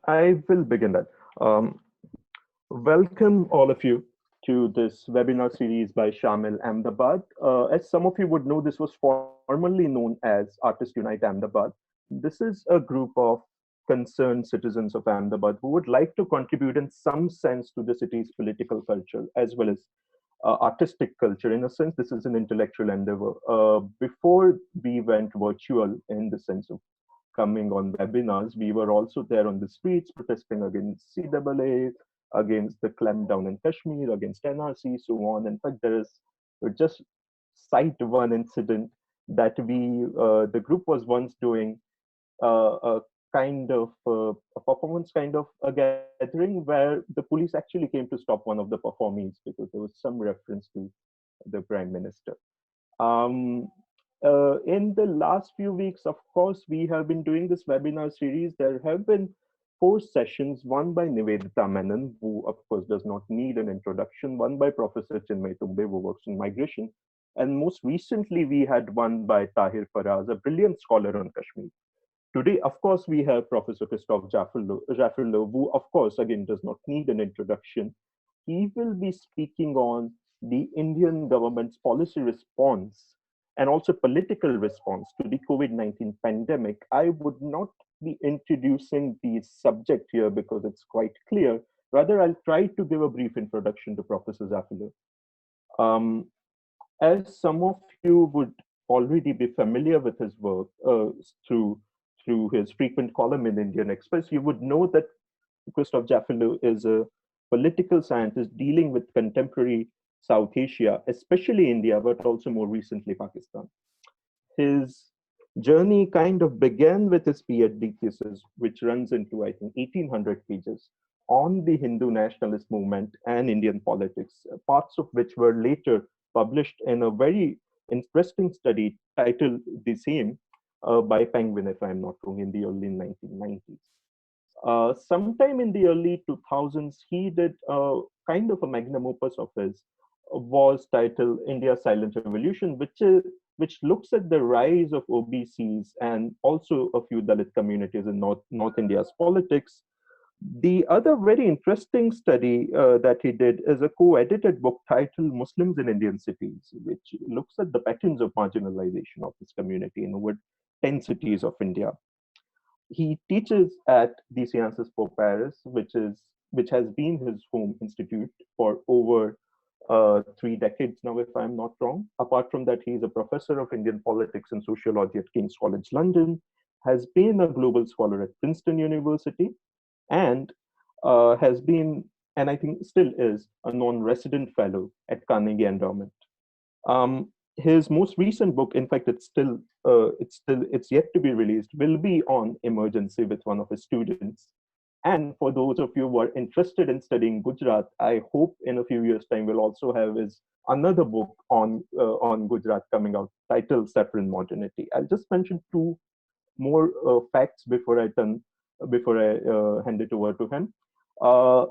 I will begin that. Um, Welcome all of you to this webinar series by Shamil Ahmedabad. As some of you would know, this was formerly known as Artists Unite Ahmedabad. This is a group of concerned citizens of Ahmedabad who would like to contribute in some sense to the city's political culture as well as artistic culture. In a sense, this is an intellectual endeavor. Before we went virtual in the sense of coming on webinars, we were also there on the streets protesting against CAA, against the clampdown in Kashmir, against NRC, so on. In fact, there is just cite one incident that the group was once doing a kind of a performance kind of a gathering where the police actually came to stop one of the performees because there was some reference to the prime minister. Um, in the last few weeks, of course, we have been doing this webinar series. There have been four sessions, one by Nivedita Menon, who of course does not need an introduction, one by Professor Chinmay Tumbe, who works in migration, and most recently we had one by Tahir Faraz, a brilliant scholar on Kashmir. Today, of course, we have Professor Christophe Jaffrelot, who of course again does not need an introduction. He will be speaking on the Indian government's policy response and also political response to the COVID-19 pandemic. I would not be introducing the subject here because it's quite clear. Rather, I'll try to give a brief introduction to Professor Zaffilo. Um, as some of you would already be familiar with his work through his frequent column in Indian Express, you would know that Christophe Jaffrelot is a political scientist dealing with contemporary South Asia, especially India, but also more recently Pakistan. His journey kind of began with his PhD thesis, which runs into, I think, 1800 pages on the Hindu nationalist movement and Indian politics, parts of which were later published in a very interesting study titled the same by Penguin, if I'm not wrong, in the early 1990s. Sometime in the early 2000s, he did kind of a magnum opus of his, was titled India's Silent Revolution, which looks at the rise of OBCs and also a few Dalit communities in North India's politics. The other very interesting study that he did is a co-edited book titled Muslims in Indian Cities, which looks at the patterns of marginalization of this community in over 10 cities of India. He teaches at the Sciences Po Paris, which has been his home institute for over 3 decades now, if I'm not wrong. Apart from that, he is a professor of Indian politics and sociology at King's College London, has been a global scholar at Princeton University, and has been, and I think still is, a non-resident fellow at Carnegie Endowment. His most recent book, in fact, it's yet to be released, will be on emergency with one of his students. And for those of you who are interested in studying Gujarat, I hope in a few years' time we'll also have his another book on Gujarat coming out, titled Saffron Modernity. I'll just mention two more facts before I hand it over to him. Uh,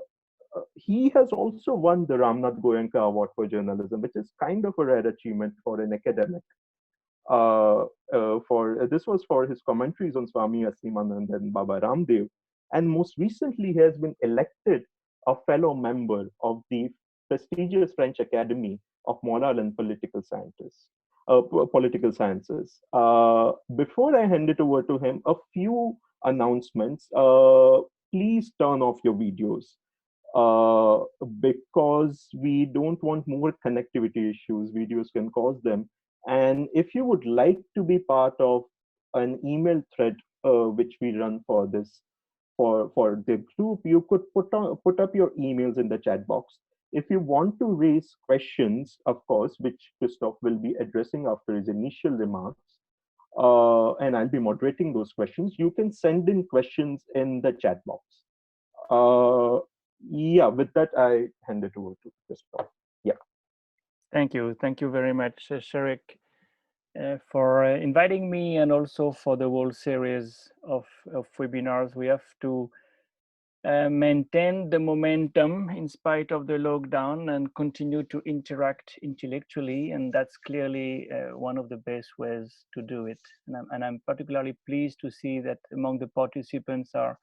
he has also won the Ramnath Goenka Award for Journalism, which is kind of a rare achievement for an academic. For this was for his commentaries on Swami Asimanand and Baba Ramdev, and most recently he has been elected a fellow member of the prestigious French Academy of Moral and Political Sciences. Before I hand it over to him, a few announcements. Please turn off your videos because we don't want more connectivity issues. Videos can cause them. And if you would like to be part of an email thread which we run for this for the group, you could put up your emails in the chat box. If you want to raise questions, of course, which Christophe will be addressing after his initial remarks, and I'll be moderating those questions, you can send in questions in the chat box. Yeah, with that, I hand it over to Christophe. Yeah. Thank you. Thank you very much, Sharik, for inviting me and also for the whole series of webinars. We have to maintain the momentum in spite of the lockdown and continue to interact intellectually. And that's clearly one of the best ways to do it. And I'm particularly pleased to see that among the participants are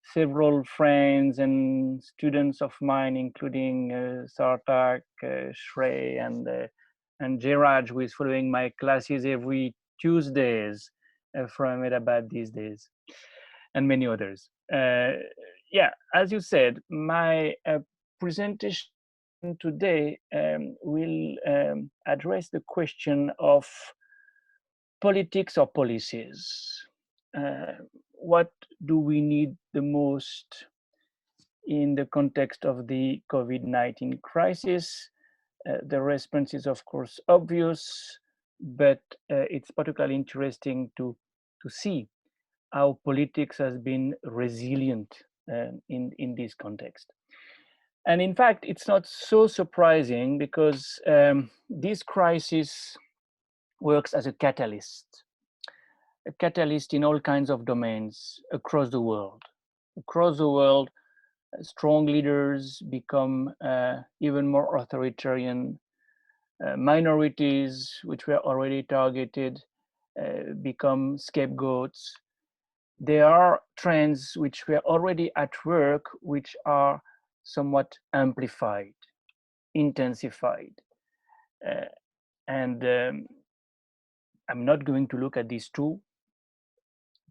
several friends and students of mine, including Sartak, Shrey, and Jiraj, who is following my classes every Tuesdays from Ahmedabad these days, and many others. Yeah, as you said, my presentation today will address the question of politics or policies. What do we need the most in the context of the COVID-19 crisis? The response is, of course, obvious, but it's particularly interesting to see how politics has been resilient in this context. And in fact, it's not so surprising because this crisis works as a catalyst in all kinds of domains across the world. Across the world, strong leaders become even more authoritarian. Minorities, which were already targeted, become scapegoats. There are trends which were already at work, which are somewhat amplified, intensified. And I'm not going to look at these two,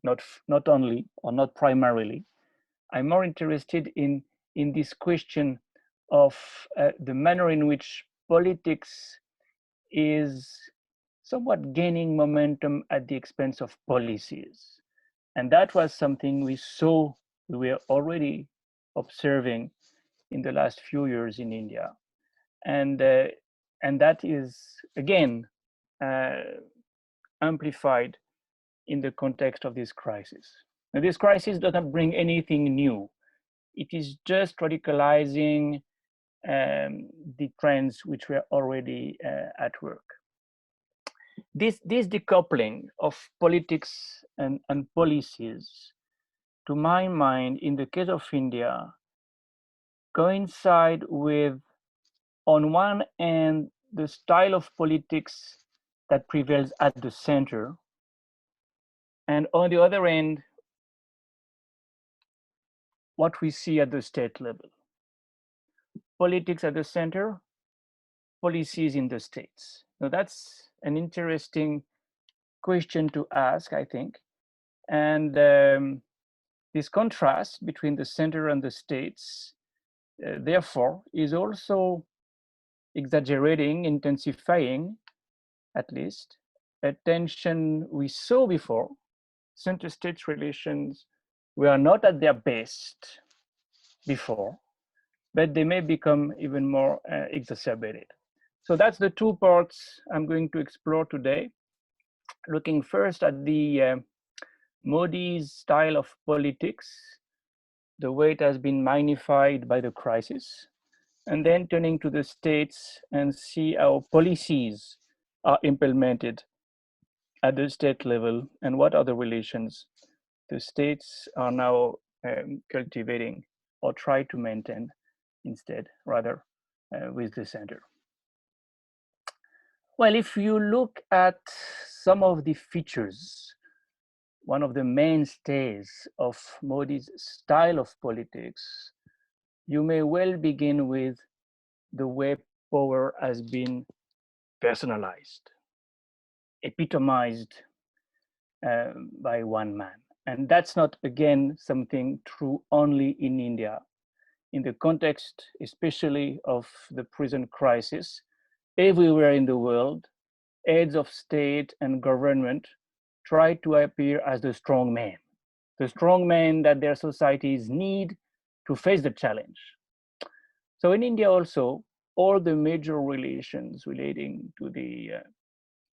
not only or not primarily. I'm more interested in this question of the manner in which politics is somewhat gaining momentum at the expense of policies. And that was something we were already observing in the last few years in India. And that is, again, amplified in the context of this crisis. Now, this crisis doesn't bring anything new. It is just radicalizing the trends which were already at work. This decoupling of politics and policies, to my mind, in the case of India, coincide with, on one hand, the style of politics that prevails at the center, and on the other end, what we see at the state level. Politics at the center, policies in the states. Now that's an interesting question to ask, I think. And this contrast between the center and the states, therefore, is also exaggerating, intensifying, at least, a tension we saw before. Center-state relations were not at their best before, but they may become even more exacerbated. So that's the two parts I'm going to explore today, looking first at the Modi's style of politics, the way it has been magnified by the crisis, and then turning to the states and see how policies are implemented at the state level and what are the relations the states are now cultivating or try to maintain instead, rather, with the center. Well, if you look at some of the features, one of the mainstays of Modi's style of politics, you may well begin with the way power has been personalized, epitomized by one man. And that's not, again, something true only in India. In the context, especially of the present crisis, everywhere in the world, heads of state and government try to appear as the strong man that their societies need to face the challenge. So in India also, all the major relations relating to the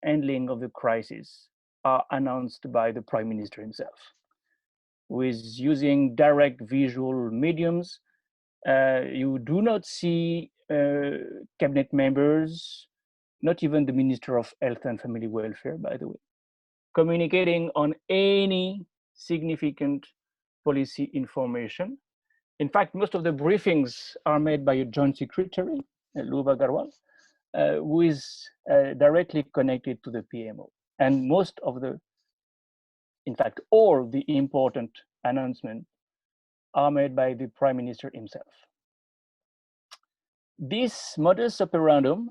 handling of the crisis are announced by the Prime Minister himself, who is using direct visual mediums. You do not see cabinet members, not even the Minister of Health and Family Welfare, by the way, communicating on any significant policy information. In fact, most of the briefings are made by a joint secretary, Luba Garwal, who is directly connected to the PMO. And most of the, in fact, all the important announcements armed by the Prime Minister himself. This modus operandum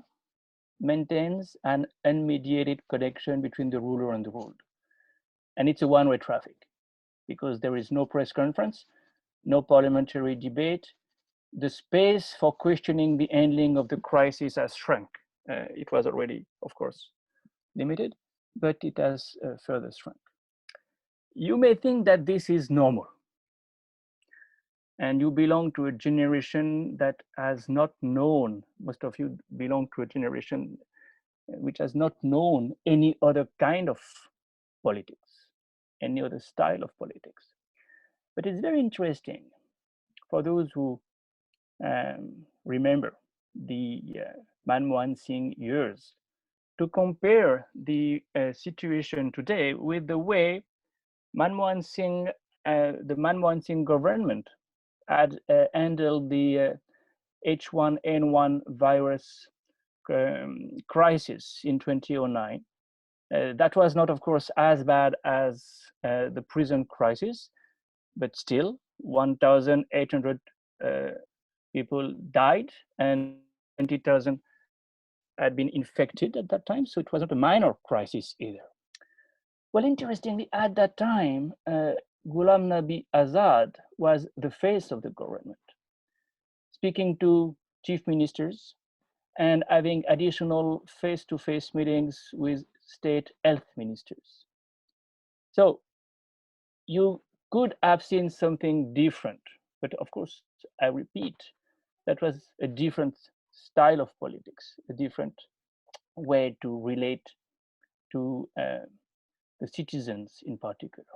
maintains an unmediated connection between the ruler and the ruled. And it's a one-way traffic because there is no press conference, no parliamentary debate. The space for questioning the handling of the crisis has shrunk. It was already, of course, limited, but it has further shrunk. You may think that this is normal, and you belong to a generation that has not known, most of you belong to a generation which has not known any other kind of politics, any other style of politics. But it's very interesting for those who remember the Manmohan Singh years to compare the situation today with the way Manmohan Singh, the Manmohan Singh government had handled the H1N1 virus crisis in 2009. That was not, of course, as bad as the present crisis, but still 1,800 people died and 20,000 had been infected at that time. So it wasn't a minor crisis either. Well, interestingly, at that time, Ghulam Nabi Azad was the face of the government, speaking to chief ministers and having additional face-to-face meetings with state health ministers. So you could have seen something different, but of course, I repeat, that was a different style of politics, a different way to relate to the citizens in particular.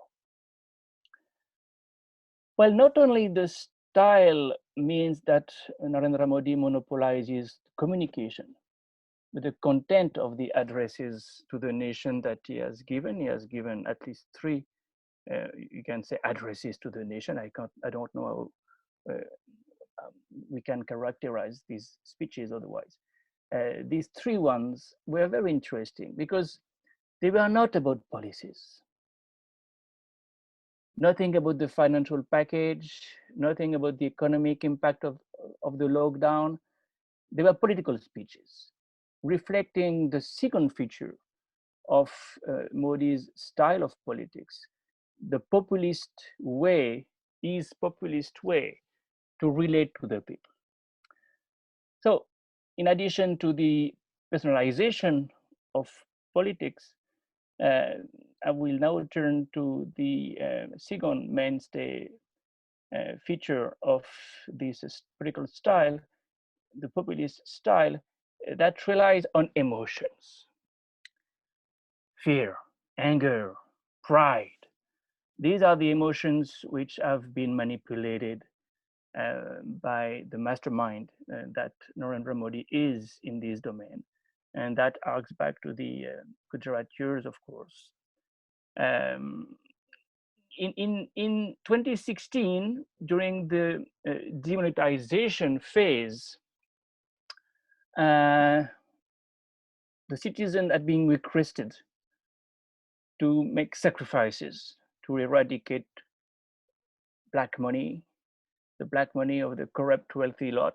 Well, not only the style means that Narendra Modi monopolizes communication, but the content of the addresses to the nation that he has given at least three, you can say, addresses to the nation. I don't know how we can characterize these speeches otherwise. These three ones were very interesting because they were not about policies. Nothing about the financial package, nothing about the economic impact of the lockdown. They were political speeches, reflecting the second feature of Modi's style of politics, the populist way, his populist way to relate to the people. So, in addition to the personalization of politics, I will now turn to the second mainstay feature of this political style, the populist style, that relies on emotions. Fear, anger, pride. These are the emotions which have been manipulated by the mastermind that Narendra Modi is in this domain. And that arcs back to the Gujarat years, of course. In 2016, during the demonetization phase, the citizen had been requested to make sacrifices to eradicate black money, the black money of the corrupt wealthy lot.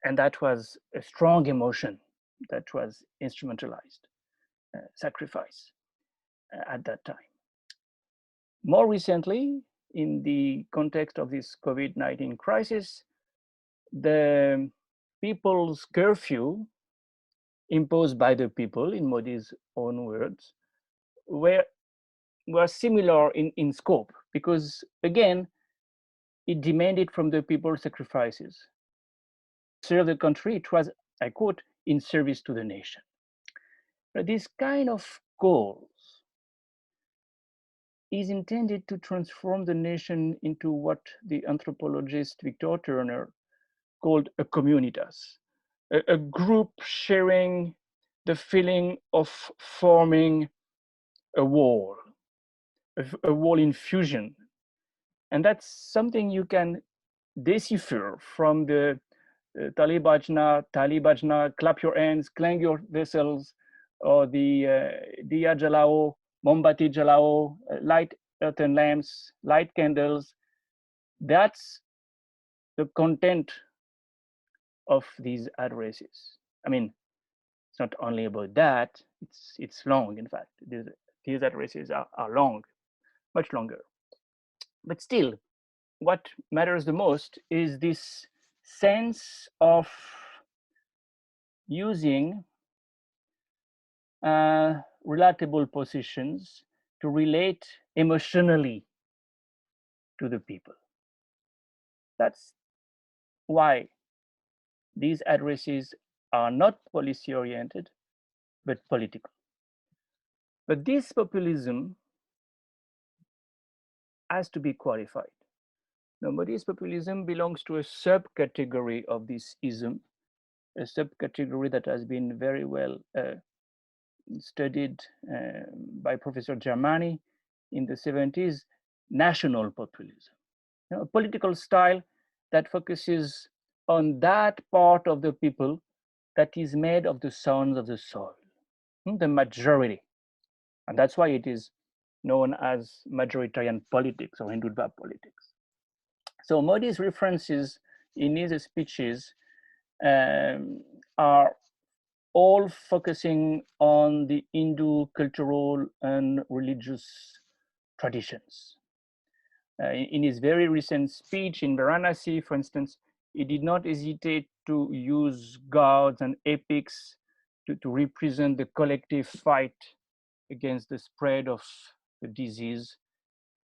And that was a strong emotion that was instrumentalized, sacrifice at that time. More recently, in the context of this COVID-19 crisis, the people's curfew imposed by the people, in Modi's own words, were similar in scope, because again, it demanded from the people sacrifices. To serve the country, it was, I quote, in service to the nation. But this kind of goals is intended to transform the nation into what the anthropologist Victor Turner called a communitas, a group sharing the feeling of forming a wall in fusion. And that's something you can decipher from the Tali Bajna, clap your hands, clang your vessels, or the Diya Jalao, Mombati Jalao, light earthen lamps, light candles, That's the content of these addresses. I mean, it's not only about that, it's long, in fact. These addresses are long, much longer. But still, what matters the most is this sense of using relatable positions to relate emotionally to the people. That's why these addresses are not policy oriented, but political. But this populism has to be qualified. Now, Modi's populism belongs to a subcategory of this ism, a subcategory that has been very well studied by Professor Germani in the 70s, national populism. A political style that focuses on that part of the people that is made of the sons of the soil, the majority. And that's why it is known as majoritarian politics or Hindutva politics. So Modi's references in his speeches are all focusing on the Hindu cultural and religious traditions. In his very recent speech in Varanasi, for instance, he did not hesitate to use gods and epics to represent the collective fight against the spread of the disease,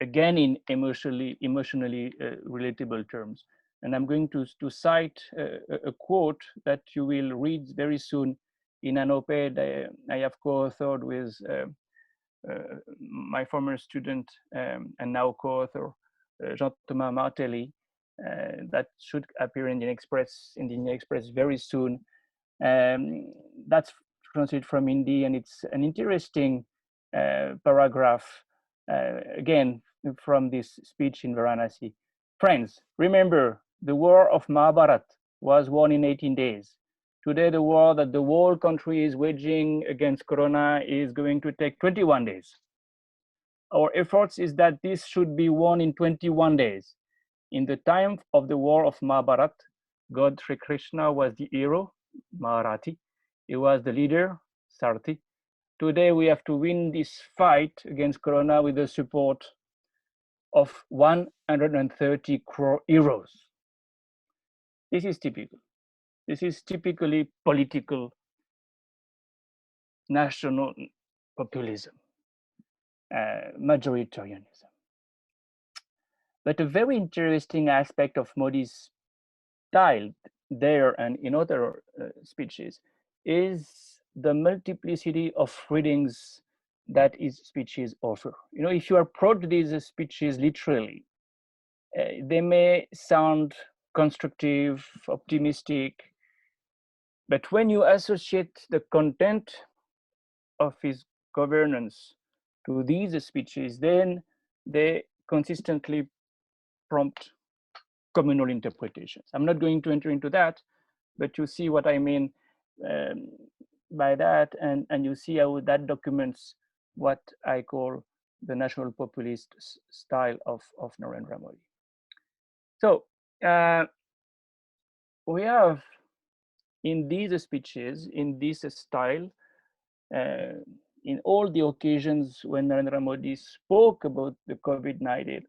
again in emotionally relatable terms. And I'm going to cite a quote that you will read very soon in an op-ed I have co-authored with my former student and now co-author Jean-Thomas Martelly, that should appear in the Indian Express very soon. That's translated from Hindi, and it's an interesting paragraph, again, from this speech in Varanasi. Friends, remember, the war of Mahabharat was won in 18 days. Today, the war that the whole country is waging against Corona is going to take 21 days. Our efforts is that this should be won in 21 days. In the time of the war of Mahabharat, God Sri Krishna was the hero, Maharathi. He was the leader, Sarthi. Today we have to win this fight against Corona with the support of 130 crore heroes. This is typical. This is typically political national populism, majoritarianism. But a very interesting aspect of Modi's style there and in other speeches is the multiplicity of readings that his speeches offer. You know, if you approach these speeches literally, they may sound constructive, optimistic, but when you associate the content of his governance to these speeches, then they consistently prompt communal interpretations. I'm not going to enter into that, but you see what I mean by that, and you see how that documents what I call the national populist style of Narendra Modi. So we have in these speeches, in this style, in all the occasions when Narendra Modi spoke about the COVID-19,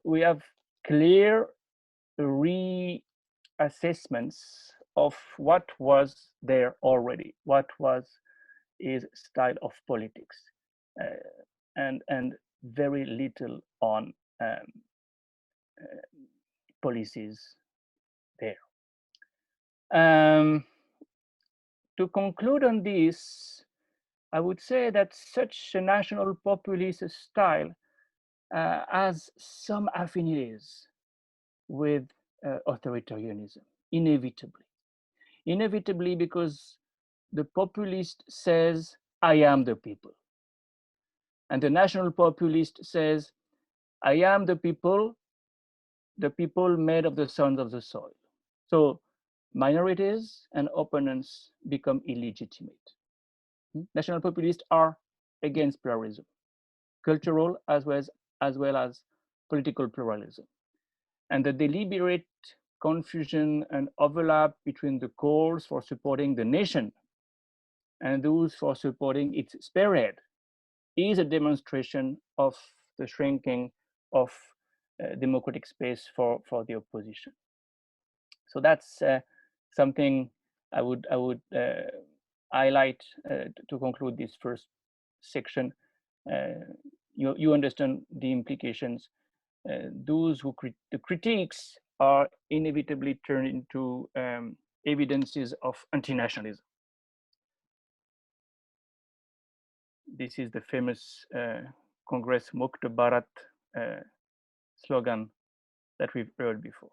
we have clear reassessments of what was there already, what was his style of politics, and very little on policies there. To conclude on this, I would say that such a national populist style has some affinities with authoritarianism, inevitably. Inevitably, because the populist says, I am the people. And the national populist says, I am the people made of the sons of the soil. So minorities and opponents become illegitimate. National populists are against pluralism, cultural as well as political pluralism. and the deliberate confusion and overlap between the calls for supporting the nation and those for supporting its spearhead is a demonstration of the shrinking of democratic space for the opposition. So that's something I would highlight to conclude this first section. You understand the implications. Those who the critiques are inevitably turned into evidences of anti-nationalism. This is the famous Congress Mukta Bharat slogan that we've heard before.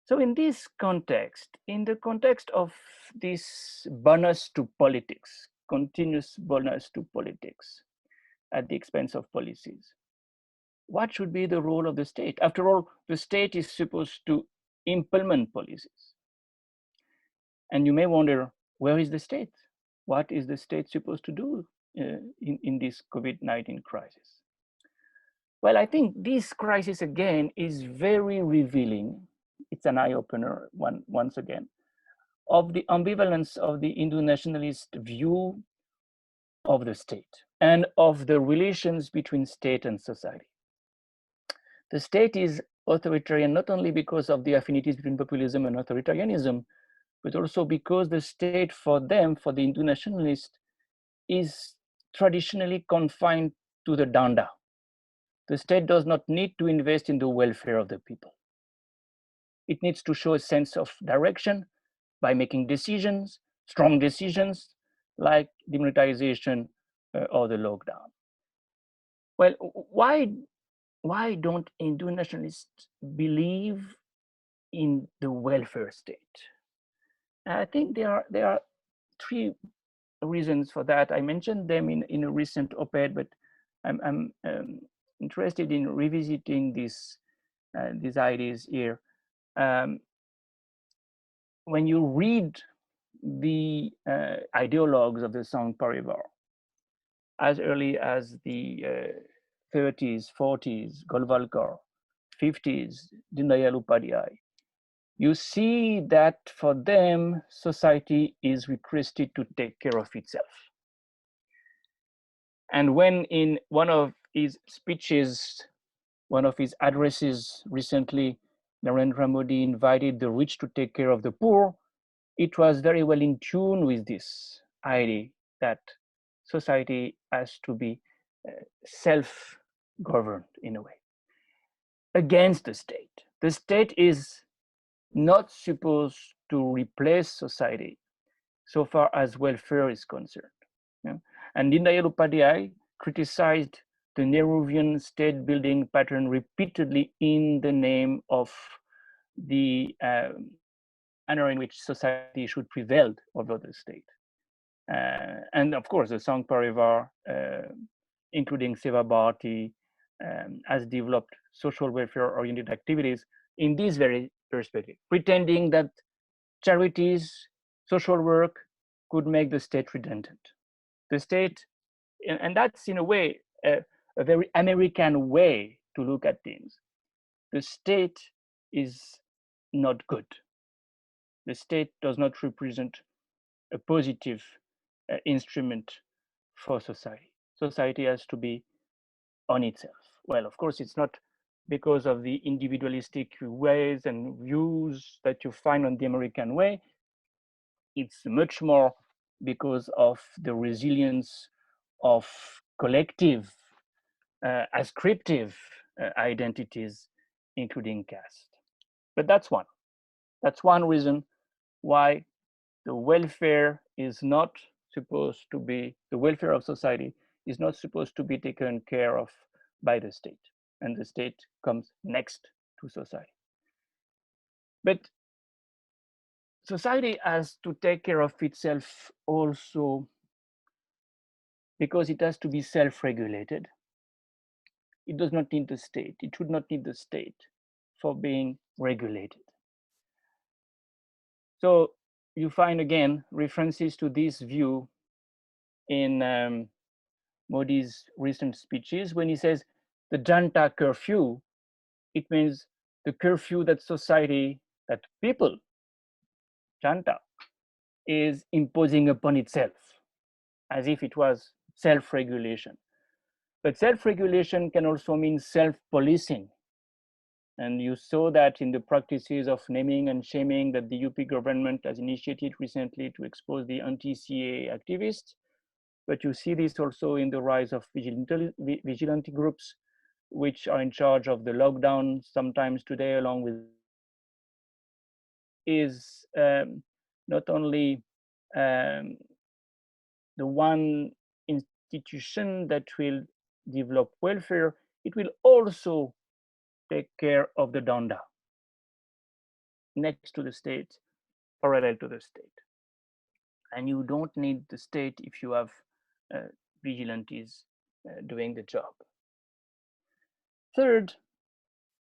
So in this context, in the context of this bonus to politics, continuous bonus to politics at the expense of policies, what should be the role of the state? After all, the state is supposed to implement policies. And you may wonder, where is the state? What is the state supposed to do in this COVID-19 crisis? Well, I think this crisis again is very revealing. It's an eye-opener once again of the ambivalence of the Hindu nationalist view of the state and of the relations between state and society. The state is authoritarian not only because of the affinities between populism and authoritarianism, but also because the state for them, for the Hindu nationalists, is traditionally confined to the danda. The state does not need to invest in the welfare of the people. It needs to show a sense of direction by making decisions, strong decisions, like demonetization or the lockdown. Well, why don't Hindu nationalists believe in the welfare state? I think there are three reasons for that. I mentioned them in a recent op-ed, but I'm interested in revisiting these ideas here. When you read the ideologues of the Sangh Parivar, as early as the 30s, 40s, Golwalkar, 50s, Dindayal Upadhyay, you see that for them, society is requested to take care of itself. And when in one of his speeches, one of his addresses recently, Narendra Modi invited the rich to take care of the poor, it was very well in tune with this idea that society has to be self-governed in a way, against the state. The state is not supposed to replace society so far as welfare is concerned. Yeah? And Dindayal Upadhyay criticized the Nehruvian state building pattern repeatedly in the name of the manner in which society should prevail over the state. And of course, the Sangh Parivar, including Seva Bharati, has developed social welfare-oriented activities in this very perspective, pretending that charities, social work could make the state redundant. The state, and that's in a way a very American way to look at things. The state is not good. The state does not represent a positive instrument for society. Society has to be on itself. Well, of course, it's not because of the individualistic ways and views that you find on the American way. It's much more because of the resilience of collective, ascriptive identities, including caste. But that's one. That's one reason why the welfare is not supposed to be, the welfare of society is not supposed to be taken care of by the state. And the state comes next to society. But society has to take care of itself also because it has to be self-regulated. It does not need the state. It should not need the state for being regulated. So you find again references to this view in Modi's recent speeches when he says the Janta curfew It means the curfew that society, that people, Janta, is imposing upon itself, as if it was self-regulation. But self-regulation can also mean self-policing. And you saw that in the practices of naming and shaming that the UP government has initiated recently to expose the anti-CA activists. But you see this also in the rise of vigilante groups, which are in charge of the lockdown sometimes today, along with is not only the one institution that will develop welfare, it will also take care of the danda next to the state, parallel to the state. And you don't need the state if you have vigilantes doing the job. Third,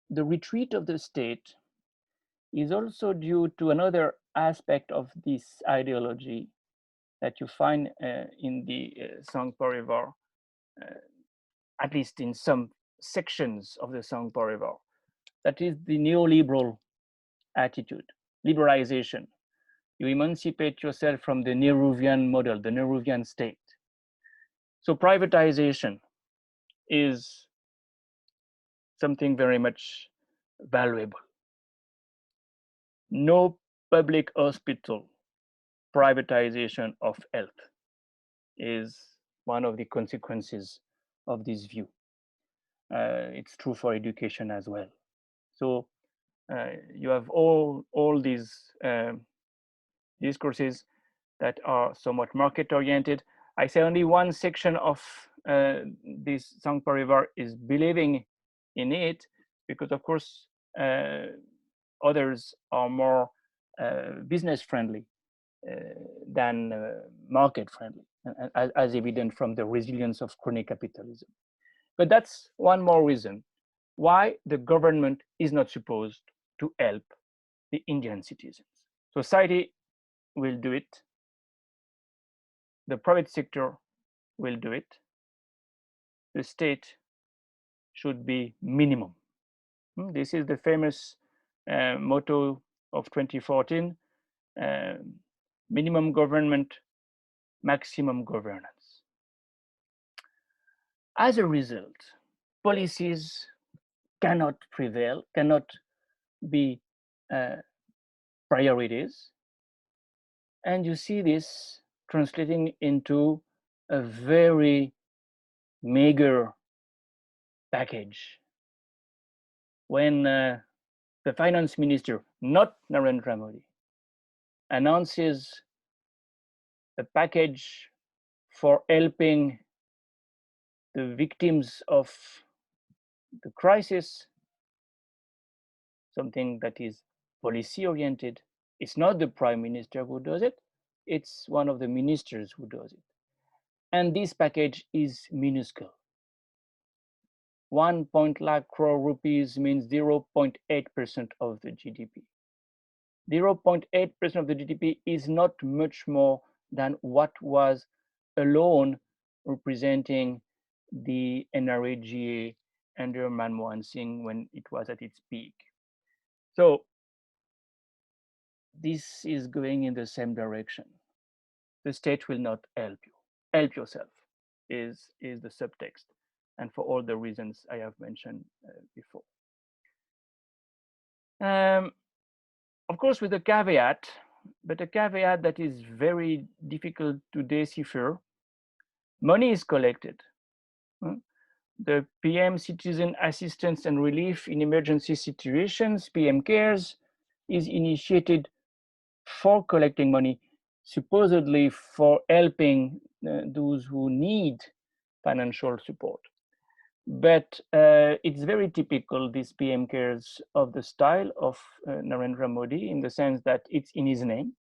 the retreat of the state is also due to another aspect of this ideology that you find in the Sangh Parivar, at least in some sections of the Sangh Parivar. That is the neoliberal attitude, liberalization. You emancipate yourself from the Nehruvian model, the Nehruvian state. So privatization is something very much valuable. No public hospital, privatization of health is one of the consequences of this view. It's true for education as well. So you have all these discourses that are somewhat market oriented. I say only one section of this Sangh Parivar is believing in it, because of course others are more business friendly than market friendly, as evident from the resilience of crony capitalism. But that's one more reason why the government is not supposed to help the Indian citizens. Society will do it. The private sector will do it. The state should be minimum. This is the famous motto of 2014, minimum government, maximum governance. As a result, policies cannot prevail, cannot be priorities. And you see this translating into a very meager package. When the finance minister, not Narendra Modi, announces a package for helping the victims of the crisis, something that is policy oriented, it's not the prime minister who does it, it's one of the ministers who does it. And this package is minuscule. 1 lakh crore rupees means 0.8% of the GDP. 0.8% of the GDP is not much more than what was alone representing the NRAGA under Manmohan Singh when it was at its peak. So this is going in the same direction. The state will not help you. Help yourself is the subtext, and for all the reasons I have mentioned before. Of course, with a caveat, but a caveat that is very difficult to decipher. Money is collected. The PM Citizen Assistance and Relief in Emergency Situations, PM CARES, is initiated for collecting money, supposedly for helping those who need financial support. But it's very typical, this PM CARES, of the style of Narendra Modi, in the sense that it's in his name.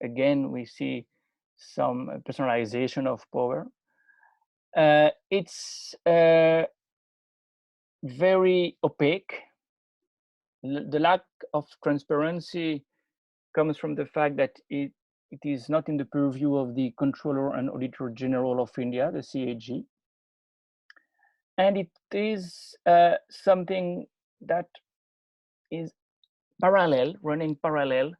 Again, we see some personalization of power. It's very opaque. The lack of transparency comes from the fact that it is not in the purview of the Controller and Auditor General of India, the CAG. And it is something that is running parallel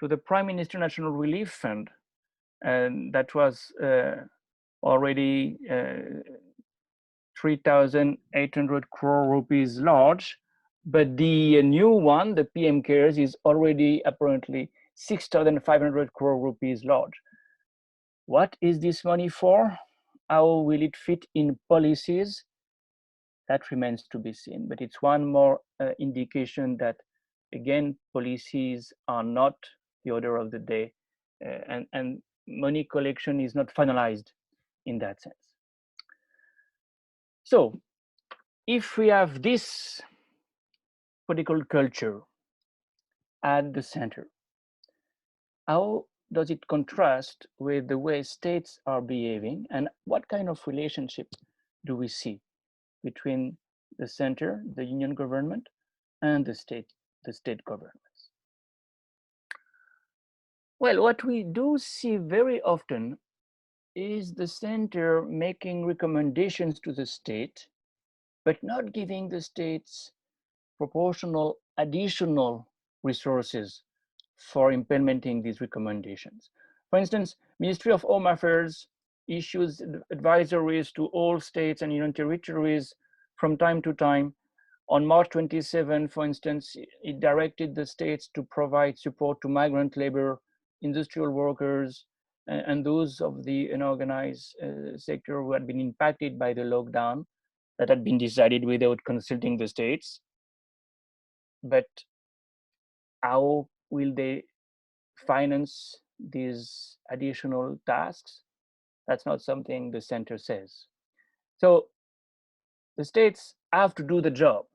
to the Prime Minister National Relief Fund, and that was already 3,800 crore rupees large, but the new one, the PM Cares, is already apparently 6,500 crore rupees large. What is this money for? How will it fit in policies? That remains to be seen, but it's one more indication that, again, policies are not the order of the day, and money collection is not finalized in that sense. So if we have this political culture at the center, how does it contrast with the way states are behaving, and what kind of relationship do we see between the center, the union government, and the state governments? Well, what we do see very often is the center making recommendations to the state, but not giving the states proportional additional resources for implementing these recommendations. For instance, Ministry of Home Affairs issues advisories to all states and union territories from time to time. On March 27, for instance, it directed the states to provide support to migrant labor, industrial workers, and those of the unorganized sector who had been impacted by the lockdown that had been decided without consulting the states. But how will they finance these additional tasks? That's not something the center says. So the states have to do the job.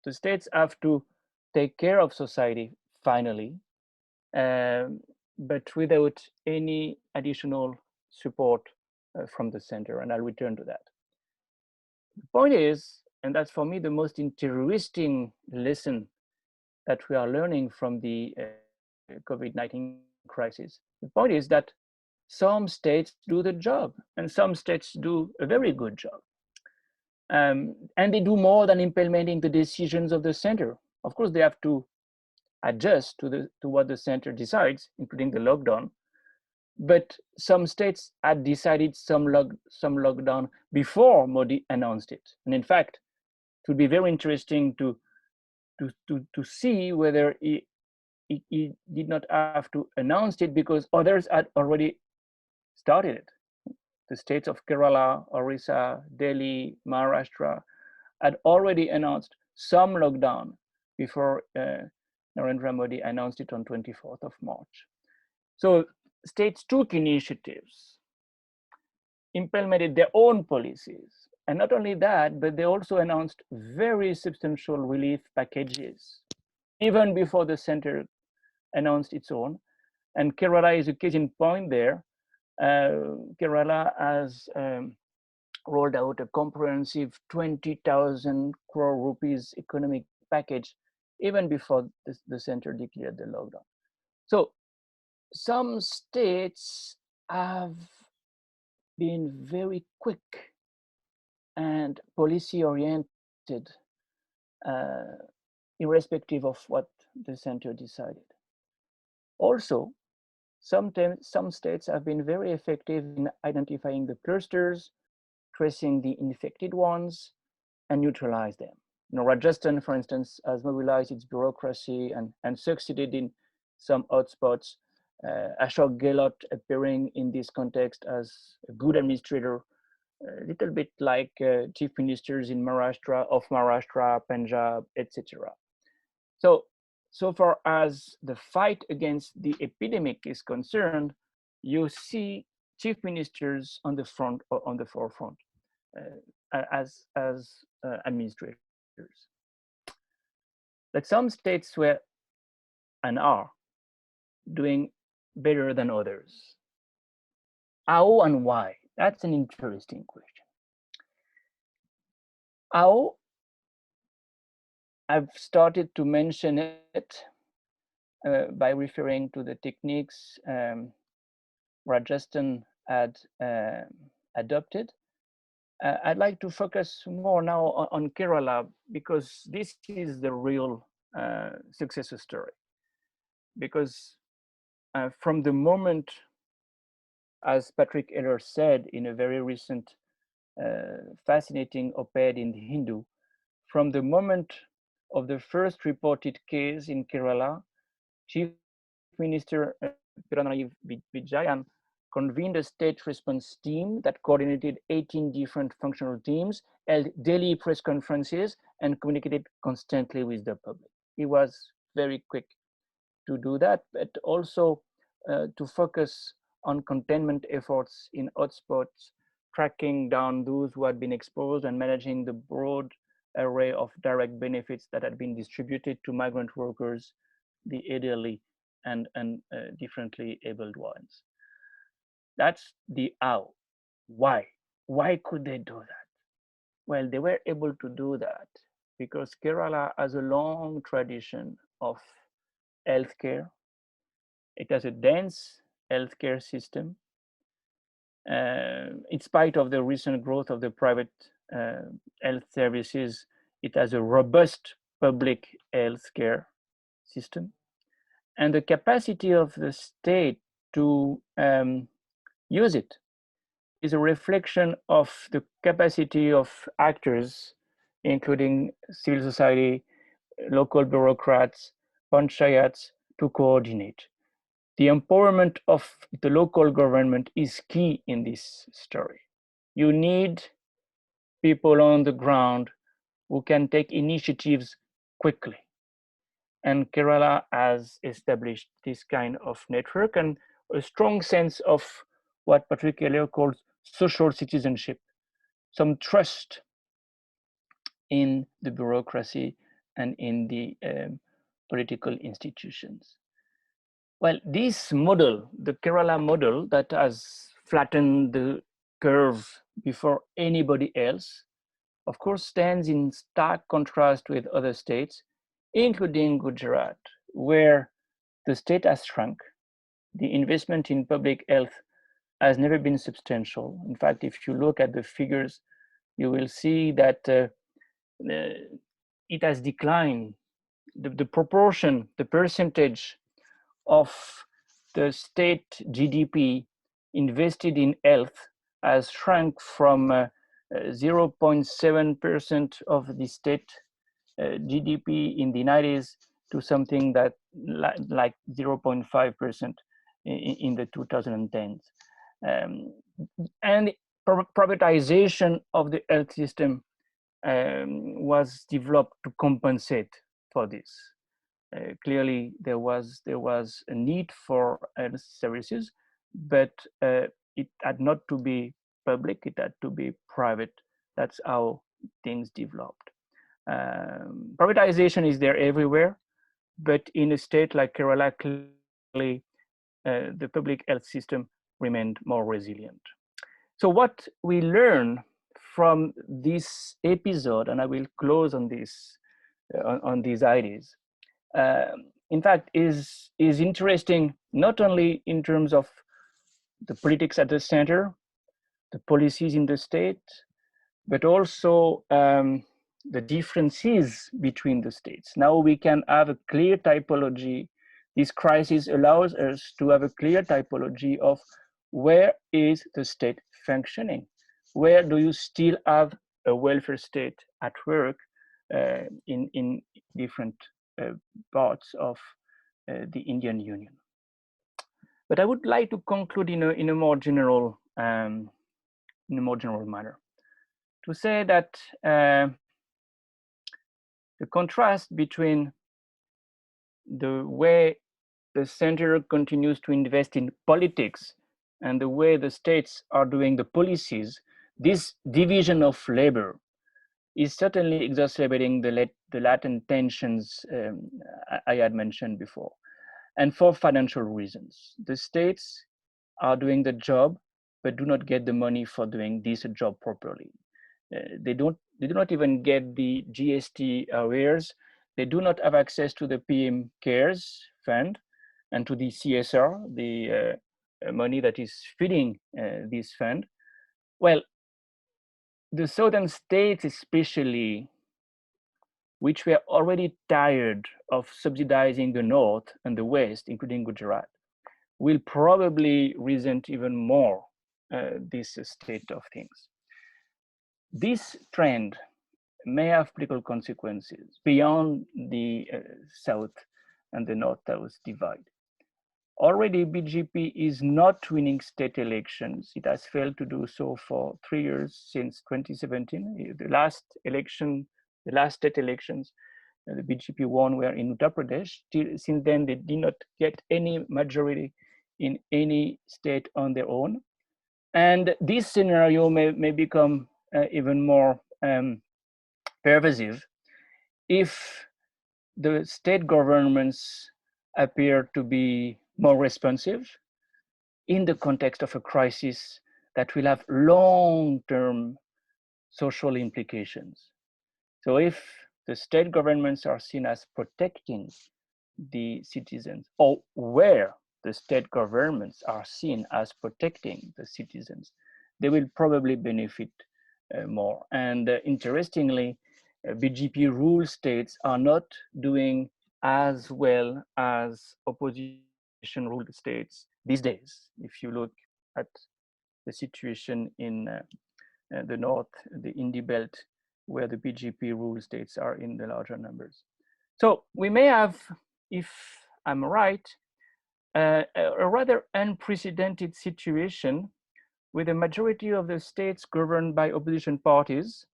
The states have to take care of society finally, but without any additional support from the center, and I'll return to that. The point is, and that's for me the most interesting lesson that we are learning from the COVID-19 crisis. The point is that some states do the job, and some states do a very good job. And they do more than implementing the decisions of the center. Of course, they have to adjust to what the center decides, including the lockdown. But some states had decided some lockdown before Modi announced it. And in fact, it would be very interesting to see whether he did not have to announce it because others had already started it. The states of Kerala, Orissa, Delhi, Maharashtra had already announced some lockdown before Narendra Modi announced it on 24th of March. So states took initiatives, implemented their own policies. And not only that, but they also announced very substantial relief packages, even before the center announced its own. And Kerala is a case in point there. Kerala has rolled out a comprehensive 20,000 crore rupees economic package even before the center declared the lockdown. So some states have been very quick and policy oriented, irrespective of what the center decided. Also, sometimes some states have been very effective in identifying the clusters, tracing the infected ones, and neutralize them. Rajasthan, for instance, has mobilized its bureaucracy and succeeded in some hotspots. Ashok Gehlot appearing in this context as a good administrator, a little bit like chief ministers in Maharashtra, Punjab, etc. So far as the fight against the epidemic is concerned, you see chief ministers on the forefront as administrators. But some states were and are doing better than others. How and why? That's an interesting question. How? I've started to mention it by referring to the techniques Rajasthan had adopted. I'd like to focus more now on Kerala, because this is the real success story. Because from the moment, as Patrick Eller said in a very recent fascinating op-ed in the Hindu, from the moment of the first reported case in Kerala, Chief Minister Piranarayi Vijayan convened a state response team that coordinated 18 different functional teams, held daily press conferences, and communicated constantly with the public. He was very quick to do that, but also to focus on containment efforts in hotspots, tracking down those who had been exposed, and managing the broad array of direct benefits that had been distributed to migrant workers, the elderly, and differently abled ones. That's the how. Why? Why could they do that? Well, they were able to do that because Kerala has a long tradition of healthcare. It has a dense healthcare system. In spite of the recent growth of the private health services, it has a robust public healthcare system. And the capacity of the state to use it is a reflection of the capacity of actors, including civil society, local bureaucrats, panchayats, to coordinate. The empowerment of the local government is key in this story. You need people on the ground who can take initiatives quickly. And Kerala has established this kind of network and a strong sense of what Patrick Heller calls social citizenship, some trust in the bureaucracy and in the political institutions. Well, this model, the Kerala model that has flattened the curve before anybody else, of course, stands in stark contrast with other states, including Gujarat, where the state has shrunk. The investment in public health has never been substantial. In fact, if you look at the figures, you will see that it has declined. The proportion, the percentage of the state GDP invested in health has shrunk from 0.7% of the state GDP in the 90s to something that like 0.5% in the 2010s. And privatization of the health system was developed to compensate for this. Clearly, there was a need for health services, but it had not to be public; it had to be private. That's how things developed. Privatization is there everywhere, but in a state like Kerala, clearly the public health system remained more resilient. So what we learn from this episode, and I will close on this, on these ideas, in fact, is interesting not only in terms of the politics at the center, the policies in the state, but also the differences between the states. Now we can have a clear typology. This crisis allows us to have a clear typology of where is the state functioning? Where do you still have a welfare state at work in different parts of the Indian Union? But I would like to conclude in a more general manner, to say that the contrast between the way the center continues to invest in politics and the way the states are doing the policies, this division of labor is certainly exacerbating the latent tensions I had mentioned before. And for financial reasons, the states are doing the job, but do not get the money for doing this job properly. They do not even get the GST arrears. They do not have access to the PM Cares Fund and to the CSR, the money that is feeding this fund. Well, the southern states especially, which were already tired of subsidizing the north and the west, including Gujarat, will probably resent even more this state of things. This trend may have political consequences beyond the south and the north-south divide. Already, BJP is not winning state elections. It has failed to do so for 3 years since 2017. The last election, the last state elections, the BJP won were in Uttar Pradesh. Since then, they did not get any majority in any state on their own. And this scenario may become even more pervasive if the state governments appear to be more responsive in the context of a crisis that will have long-term social implications. So if the state governments are seen as protecting the citizens, or where the state governments are seen as protecting the citizens, they will probably benefit more. And interestingly, BJP ruled states are not doing as well as opposition ruled states these days. If you look at the situation in the north, the Indie belt, where the BJP ruled states are in the larger numbers. So we may have, if I'm right, a rather unprecedented situation with a majority of the states governed by opposition parties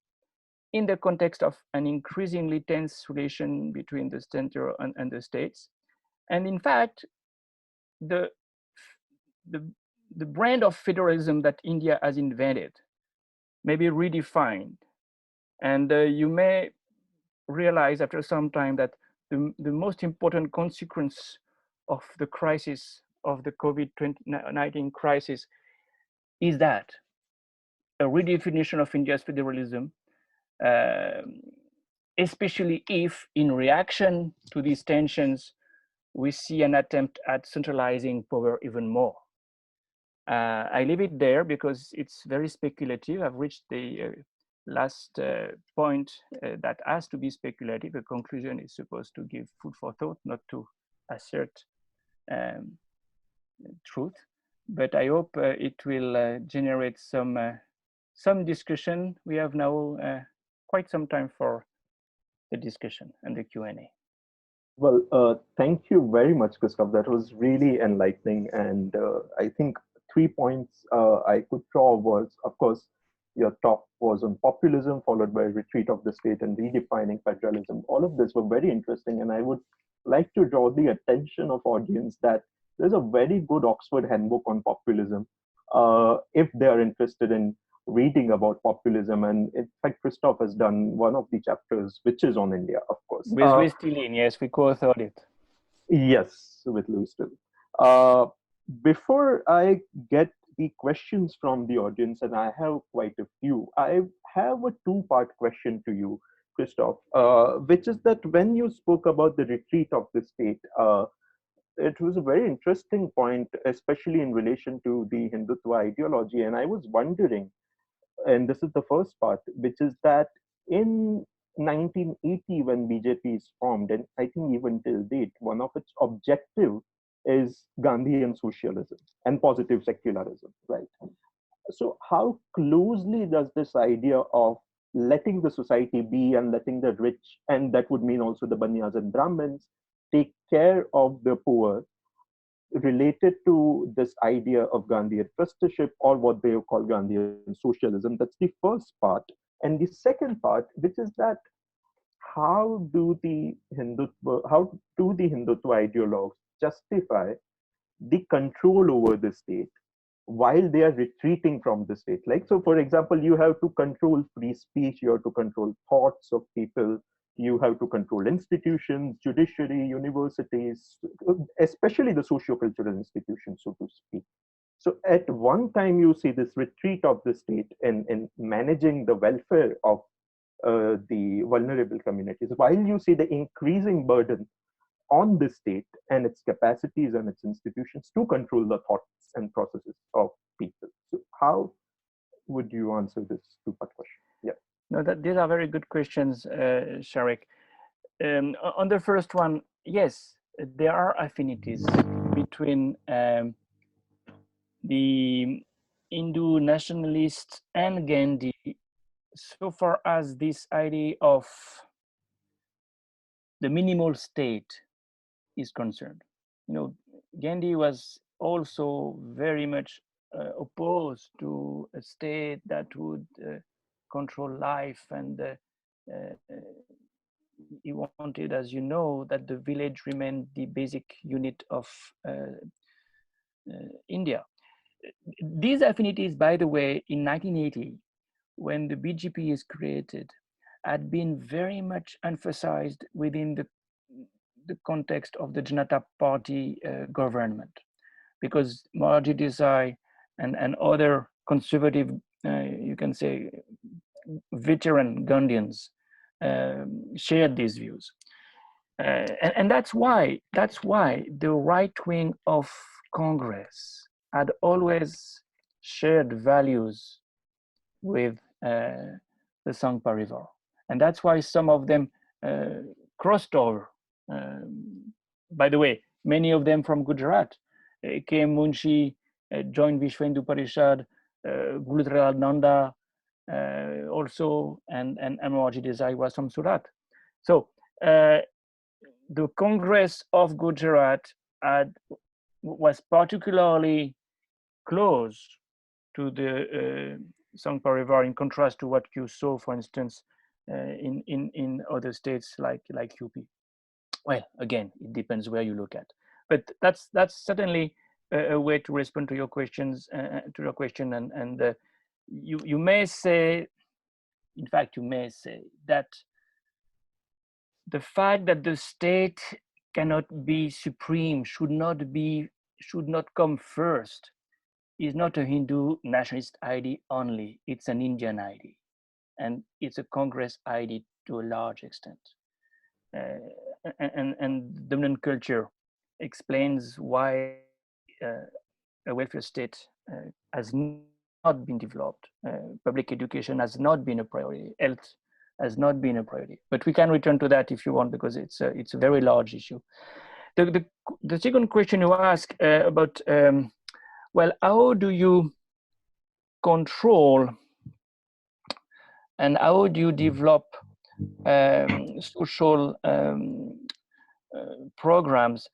in the context of an increasingly tense relation between the center and the states. And in fact, the, the brand of federalism that India has invented may be redefined. And you may realize after some time that the most important consequence of the crisis, of the COVID-19 crisis, is that a redefinition of India's federalism, especially if in reaction to these tensions, we see an attempt at centralizing power even more. I leave it there because it's very speculative. I've reached the last point that has to be speculative. The conclusion is supposed to give food for thought, not to assert truth. But I hope it will generate some discussion. We have now quite some time for the discussion and the Q&A. Well, thank you very much, Christophe. That was really enlightening. And I think 3 points I could draw was, of course, your talk was on populism, followed by retreat of the state and redefining federalism. All of this were very interesting. And I would like to draw the attention of audience that there's a very good Oxford handbook on populism if they are interested in reading about populism. And in fact, Christophe has done one of the chapters, which is on India, of course. With Louis Tillin, yes, we co-authored it. Yes, with Louis Tillin. Before I get the questions from the audience, and I have quite a few, I have a two-part question to you, Christophe, which is that when you spoke about the retreat of the state, it was a very interesting point, especially in relation to the Hindutva ideology. And I was wondering, and this is the first part, which is that in 1980, when BJP is formed, and I think even till date, one of its objective is Gandhian socialism and positive secularism, right? So how closely does this idea of letting the society be and letting the rich, and that would mean also the Banyas and Brahmins, take care of the poor, related to this idea of Gandhian trusteeship, or what they call Gandhian socialism? That's the first part. And the second part, which is that how do the Hindutva ideologues justify the control over the state while they are retreating from the state? Like, so for example, you have to control free speech, you have to control thoughts of people, you have to control institutions, judiciary, universities, especially the socio-cultural institutions, so to speak. So at one time, you see this retreat of the state in managing the welfare of the vulnerable communities, while you see the increasing burden on the state and its capacities and its institutions to control the thoughts and processes of people. So how would you answer this two-part question? No, these are very good questions, Sharik. On the first one, yes, there are affinities between the Hindu nationalists and Gandhi, so far as this idea of the minimal state is concerned. You know, Gandhi was also very much opposed to a state that would control life, and he wanted, as you know, that the village remained the basic unit of India. These affinities, by the way, in 1980, when the BJP is created, had been very much emphasized within the context of the Janata Party government, because Moraji Desai and other conservative, you can say, veteran Gandhians shared these views. And that's why the right wing of Congress had always shared values with the Sangh Parivar, and that's why some of them crossed over. By the way, many of them from Gujarat. K.M. Munshi joined Vishwa Hindu Parishad, Gulzar Nanda also, and Moraji Desai was from Surat. So the Congress of Gujarat was particularly close to the Sangh Parivar, in contrast to what you saw, for instance, in other states like UP. Well, again, it depends where you look at, but that's certainly a way to respond to your questions, and you may say, in fact, you may say that the fact that the state cannot be supreme, should not come first, is not a Hindu nationalist idea only. It's an Indian idea, and it's a Congress idea to a large extent. And dominant culture explains why a welfare state has not been developed. Public education has not been a priority. Health has not been a priority. But we can return to that if you want, because it's a very large issue. The second question you ask about, well, how do you control and how do you develop social programs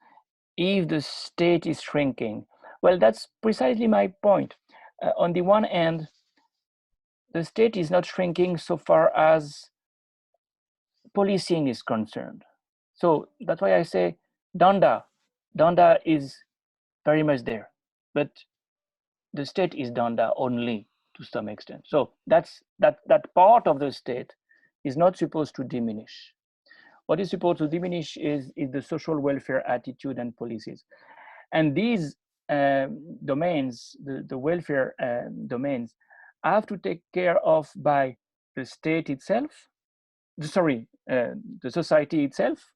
if the state is shrinking? Well, that's precisely my point. On the one hand, the state is not shrinking so far as policing is concerned. So that's why I say Danda is very much there, but the state is Danda only to some extent. So that part of the state is not supposed to diminish. What is supposed to diminish is the social welfare attitude and policies. And these domains, the welfare domains, have to take care of by the state itself, the society itself,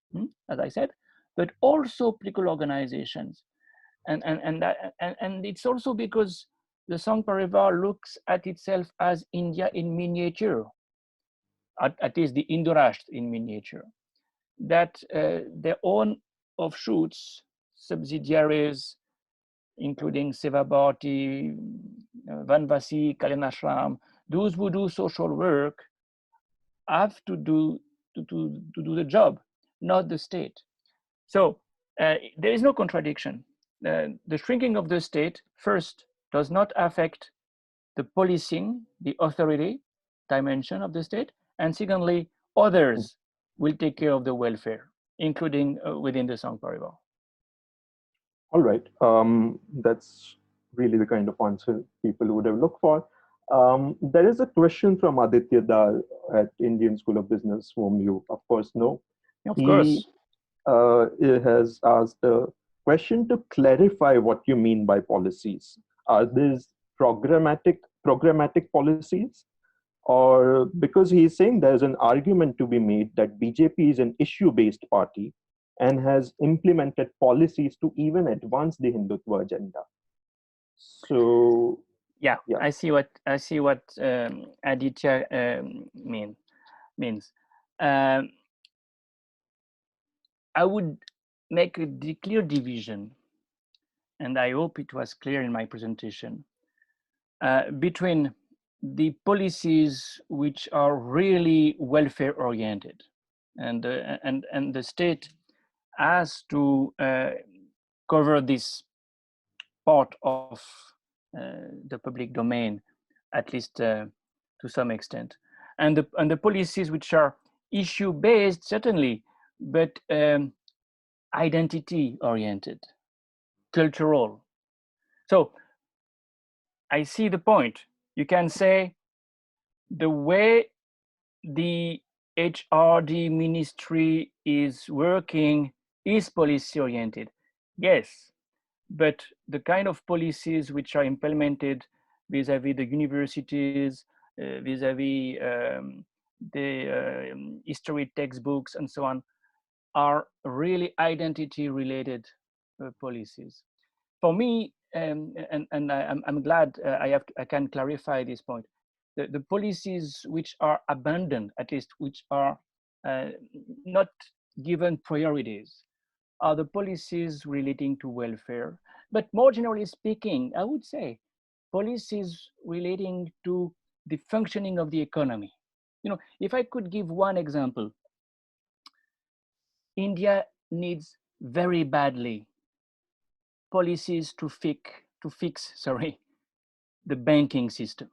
as I said, but also political organizations. And it's also because the Sangh Parivar looks at itself as India in miniature, at least the Hindu Rashtra in miniature, that their own offshoots, subsidiaries, including Seva Bharati, Vanvasi, Kalyanashram, those who do social work have to do the job, not the state. So there is no contradiction. The shrinking of the state, first, does not affect the policing, the authority dimension of the state, and secondly, others will take care of the welfare, including within the Sangh Parivar. All right. That's really the kind of answer people would have looked for. There is a question from Aditya Dal at Indian School of Business, whom you, of course, know. Of course. He has asked a question to clarify what you mean by policies. Are these programmatic policies? Or because he's saying there's an argument to be made that BJP is an issue-based party and has implemented policies to even advance the Hindutva agenda. So Yeah, Yeah. I see what Aditya means. Um, I would make a clear division, and I hope it was clear in my presentation, between the policies which are really welfare oriented, and the state has to cover this part of the public domain, at least to some extent, and the policies which are issue based, certainly, but identity oriented, cultural. So I see the point. You can say the way the HRD ministry is working is policy oriented. Yes, but the kind of policies which are implemented vis-a-vis the universities, vis-a-vis the history textbooks and so on, are really identity related policies. For me, I'm glad I can clarify this point. The policies which are abandoned, at least which are uh, not given priorities, are the policies relating to welfare. But more generally speaking, I would say policies relating to the functioning of the economy. If I could give one example, India needs very badly policies to fix the banking system,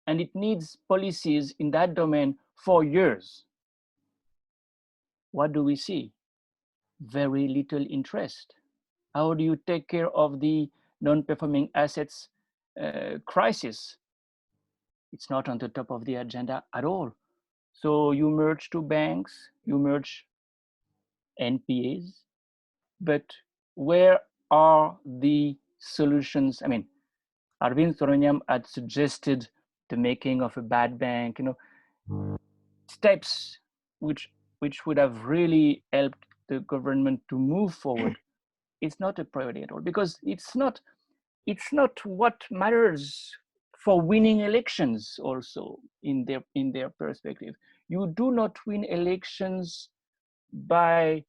and it needs policies in that domain for years. What do we see? Very little interest. How do you take care of the non-performing assets crisis? It's not on the top of the agenda at all. So you merge two banks, you merge NPAs, but where are the solutions? I mean, Arvind Soronyam had suggested the making of a bad bank, steps which would have really helped the government to move forward. It's not a priority at all, because it's not what matters for winning elections. Also, in their perspective, you do not win elections by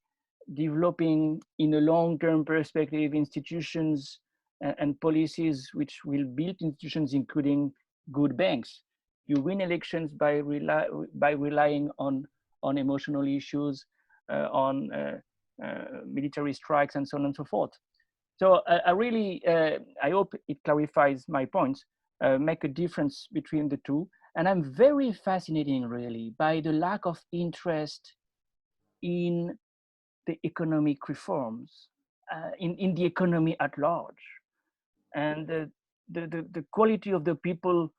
developing in a long-term perspective institutions and policies which will build institutions, including good banks. You win elections by relying on emotional issues, on military strikes, and so on and so forth. So I really, I hope it clarifies my points, make a difference between the two. And I'm very fascinated really by the lack of interest in the economic reforms, in the economy at large. And the quality of the people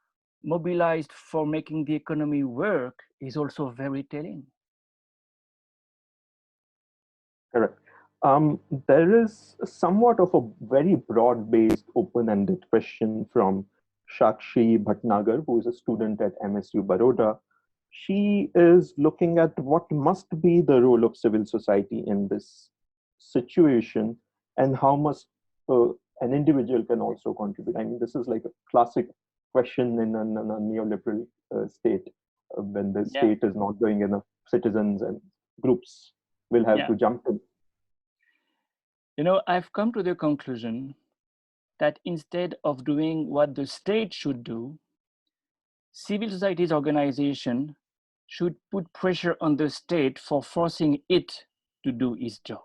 mobilized for making the economy work is also very telling. Correct. There is somewhat of a very broad-based, open-ended question from Shakshi Bhatnagar, who is a student at MSU Baroda. She is looking at what must be the role of civil society in this situation, and how much uh, an individual can also contribute. I mean, this is like a classic question in a neoliberal state, when the Yeah, state is not doing enough, citizens and groups will have yeah. to jump in. I've come to the conclusion that instead of doing what the state should do, civil society's organization should put pressure on the state for forcing it to do its job.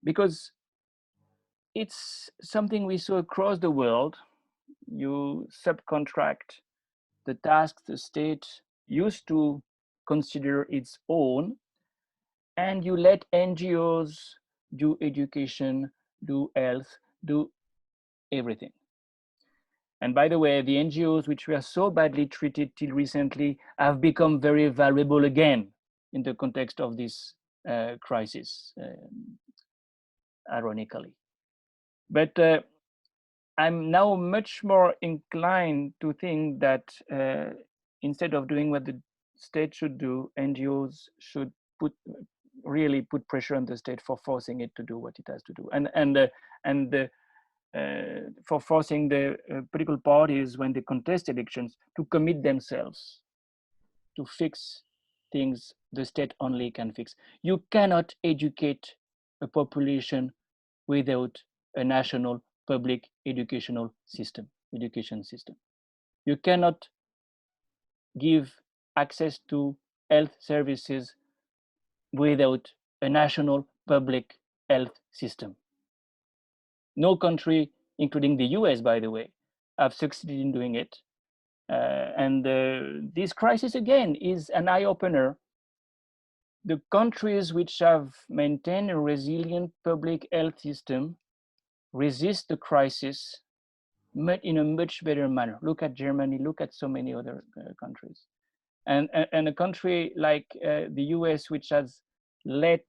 Because it's something we saw across the world. You subcontract the tasks the state used to consider its own, and you let NGOs do education, do health, do everything. And by the way, the NGOs which were so badly treated till recently have become very valuable again in the context of this crisis, ironically. But I'm now much more inclined to think that instead of doing what the state should do, NGOs should really put pressure on the state for forcing it to do what it has to do. And for forcing the political parties when they contest elections to commit themselves to fix things the state only can fix. You cannot educate a population without a national public education system. You cannot give access to health services without a national public health system. No country, including the US, by the way, have succeeded in doing it. And this crisis, again, is an eye-opener. The countries which have maintained a resilient public health system resist the crisis in a much better manner. Look at Germany, look at so many other countries. And a country like the US, which has let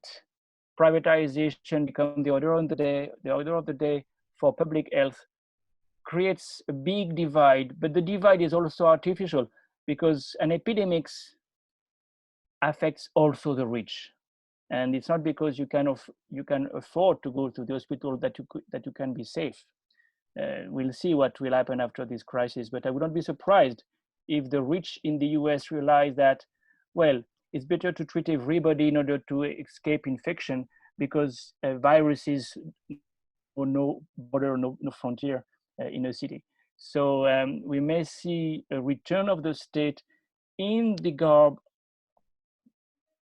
privatization become the order of the day for public health, creates a big divide. But the divide is also artificial, because an epidemic affects also the rich. And it's not because you can afford to go to the hospital that you can be safe. We'll see what will happen after this crisis, but I would not be surprised if the rich in the US realize that, well, it's better to treat everybody in order to escape infection, because viruses know no border, no frontier in a city. So we may see a return of the state in the garb,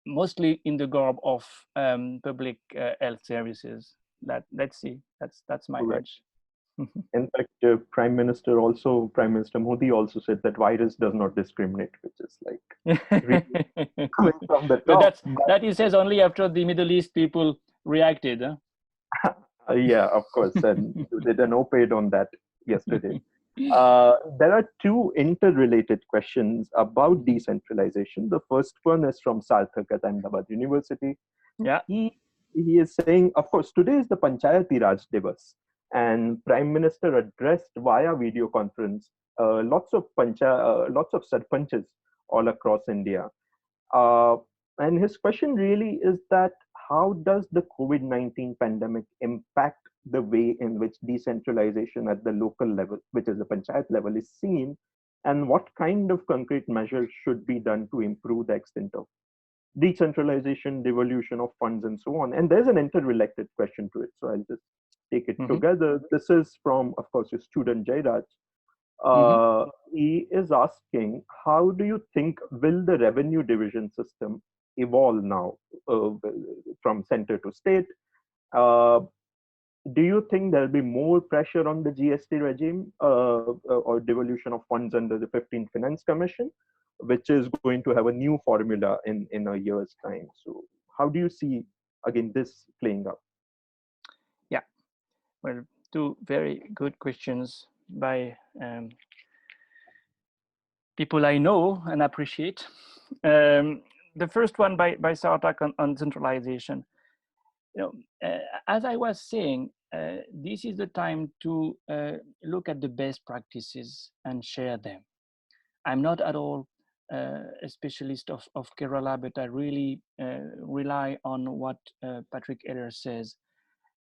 mostly in the garb of public health services. Let's see. That's my hunch. In fact, Prime Minister Modi also said that virus does not discriminate, which is like really coming from the But top. that he says only after the Middle East people reacted. Huh? Yeah, of course, and you did an op-ed on that yesterday. There are two interrelated questions about decentralization. The first one is from Sarthak at Ahmedabad University. Yeah. He is saying, of course, today is the Panchayati Raj Divas, and Prime Minister addressed via video conference lots of sarpanches all across India. And his question really is that how does the COVID-19 pandemic impact the way in which decentralization at the local level, which is the panchayat level, is seen, and what kind of concrete measures should be done to improve the extent of decentralization, devolution of funds, and so on? And there's an interrelated question to it, so I'll just take it together. This is from, of course, your student Jairaj. He is asking, how do you think will the revenue division system evolve now from center to state? Do you think there'll be more pressure on the GST regime or devolution of funds under the 15th Finance Commission, which is going to have a new formula in a year's time? So how do you see, again, this playing out? Yeah, well, two very good questions by people I know and appreciate. The first one by Sarthak on centralization. As I was saying, this is the time to look at the best practices and share them. I'm not at all a specialist of Kerala, but I really rely on what Patrick Eller says,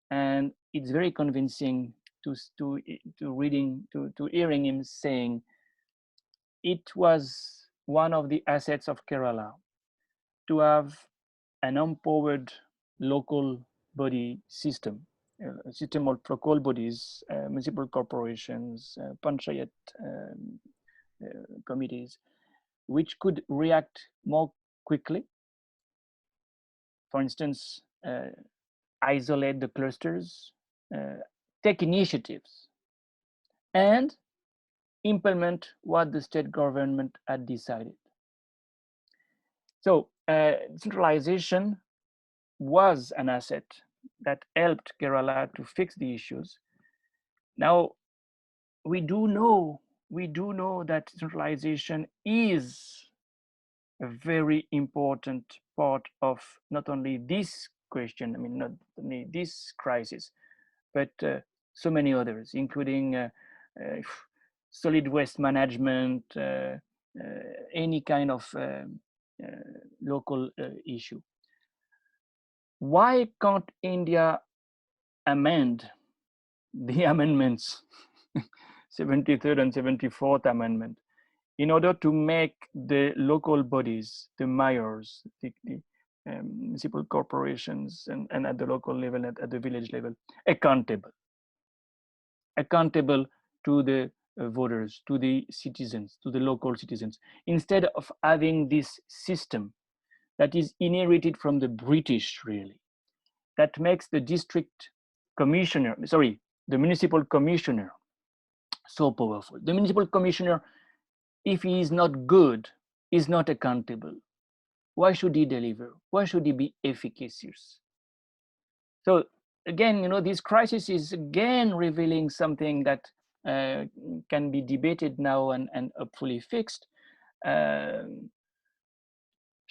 and it's very convincing to hearing him saying it was one of the assets of Kerala to have an empowered local body system, a system of local bodies, municipal corporations, panchayat committees, which could react more quickly. For instance, isolate the clusters, take initiatives, and implement what the state government had decided. So centralization was an asset that helped Kerala to fix the issues. Now, we do know that centralization is a very important part of not only this question, I mean, not only this crisis, but so many others, including solid waste management, any kind of local issue. Why can't India amend the amendments, 73rd and 74th Amendment, in order to make the local bodies, the mayors, the municipal corporations, and at the local level, at the village level, accountable to the voters, to the citizens, to the local citizens, instead of having this system that is inherited from the British, really, that makes the district commissioner, sorry, the municipal commissioner so powerful. The municipal commissioner, if he is not good, is not accountable. Why should he deliver? Why should he be efficacious? So again, this crisis is again revealing something that can be debated now and hopefully fixed. Shashi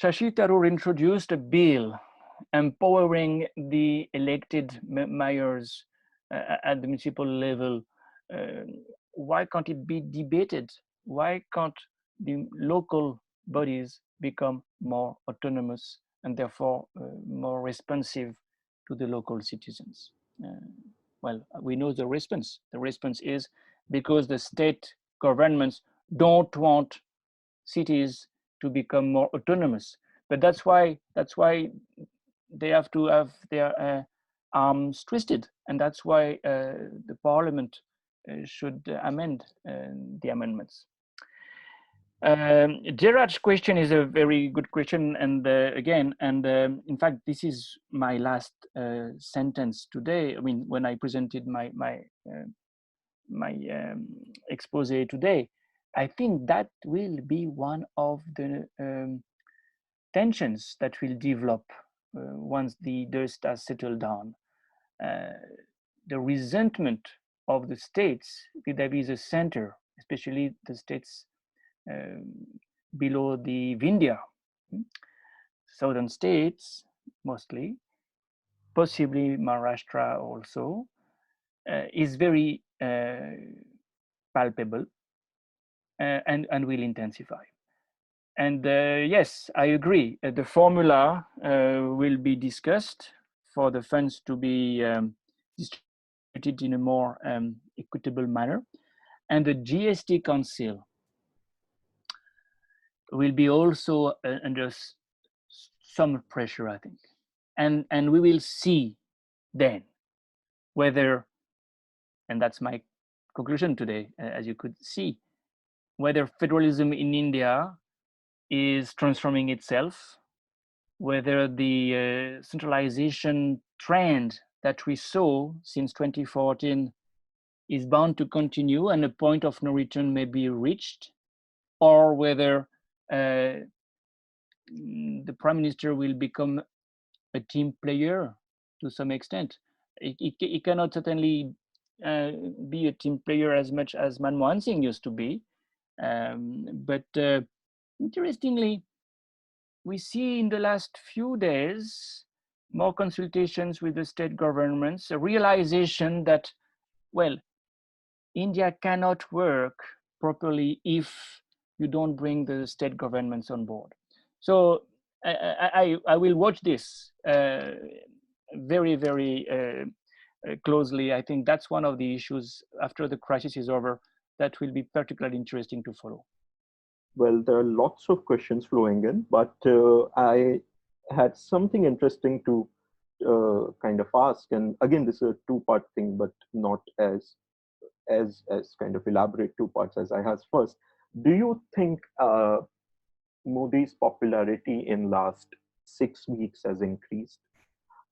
Tharoor introduced a bill empowering the elected mayors at the municipal level. Why can't it be debated? Why can't the local bodies become more autonomous and therefore more responsive to the local citizens? Well, we know the response. The response is because the state governments don't want cities to become more autonomous. But that's why they have to have their arms twisted, and that's why the parliament should amend the amendments. Gerard's question is a very good question, and in fact, this is my last sentence today. I mean, when I presented my expose today, I think that will be one of the tensions that will develop once the dust has settled down. The resentment of the states vis-à-vis the center, especially the states below the Vindhya, southern states mostly, possibly Maharashtra also, is very palpable and will intensify. And yes, I agree. The formula will be discussed for the funds to be distributed in a more equitable manner. And the GST Council will be also under some pressure, I think. And we will see then whether, and that's my conclusion today, as you could see, whether federalism in India is transforming itself, whether the centralization trend that we saw since 2014 is bound to continue and a point of no return may be reached, or whether the Prime Minister will become a team player to some extent. It cannot certainly be a team player as much as Manmohan Singh used to be. But interestingly, we see in the last few days more consultations with the state governments, a realization that, well, India cannot work properly if you don't bring the state governments on board. So I will watch this very, very closely. I think that's one of the issues after the crisis is over that will be particularly interesting to follow. Well, there are lots of questions flowing in, but I had something interesting to kind of ask. And again, this is a two-part thing, but not as kind of elaborate two parts as I asked first. Do you think Modi's popularity in last 6 weeks has increased?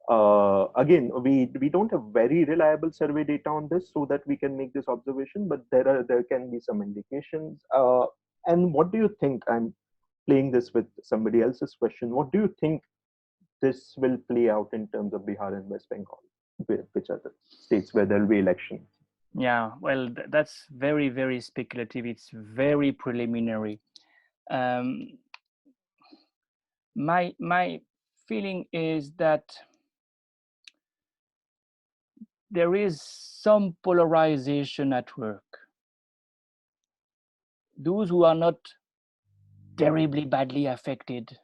Again, we don't have very reliable survey data on this so that we can make this observation, but there can be some indications. And what do you think? I'm playing this with somebody else's question. What do you think this will play out in terms of Bihar and West Bengal, which are the states where there will be elections? Yeah, well, that's very, very speculative. It's very preliminary. My feeling is that there is some polarization at work. Those who are not terribly badly affected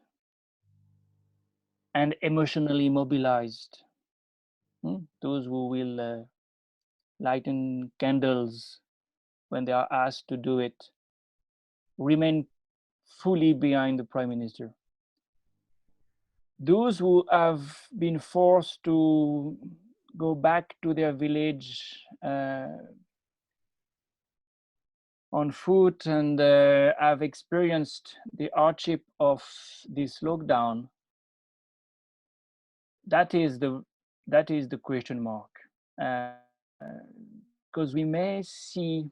and emotionally mobilized, those who will lighting candles when they are asked to do it, remain fully behind the Prime Minister. Those who have been forced to go back to their village on foot and have experienced the hardship of this lockdown, that is the question mark. Because we may see,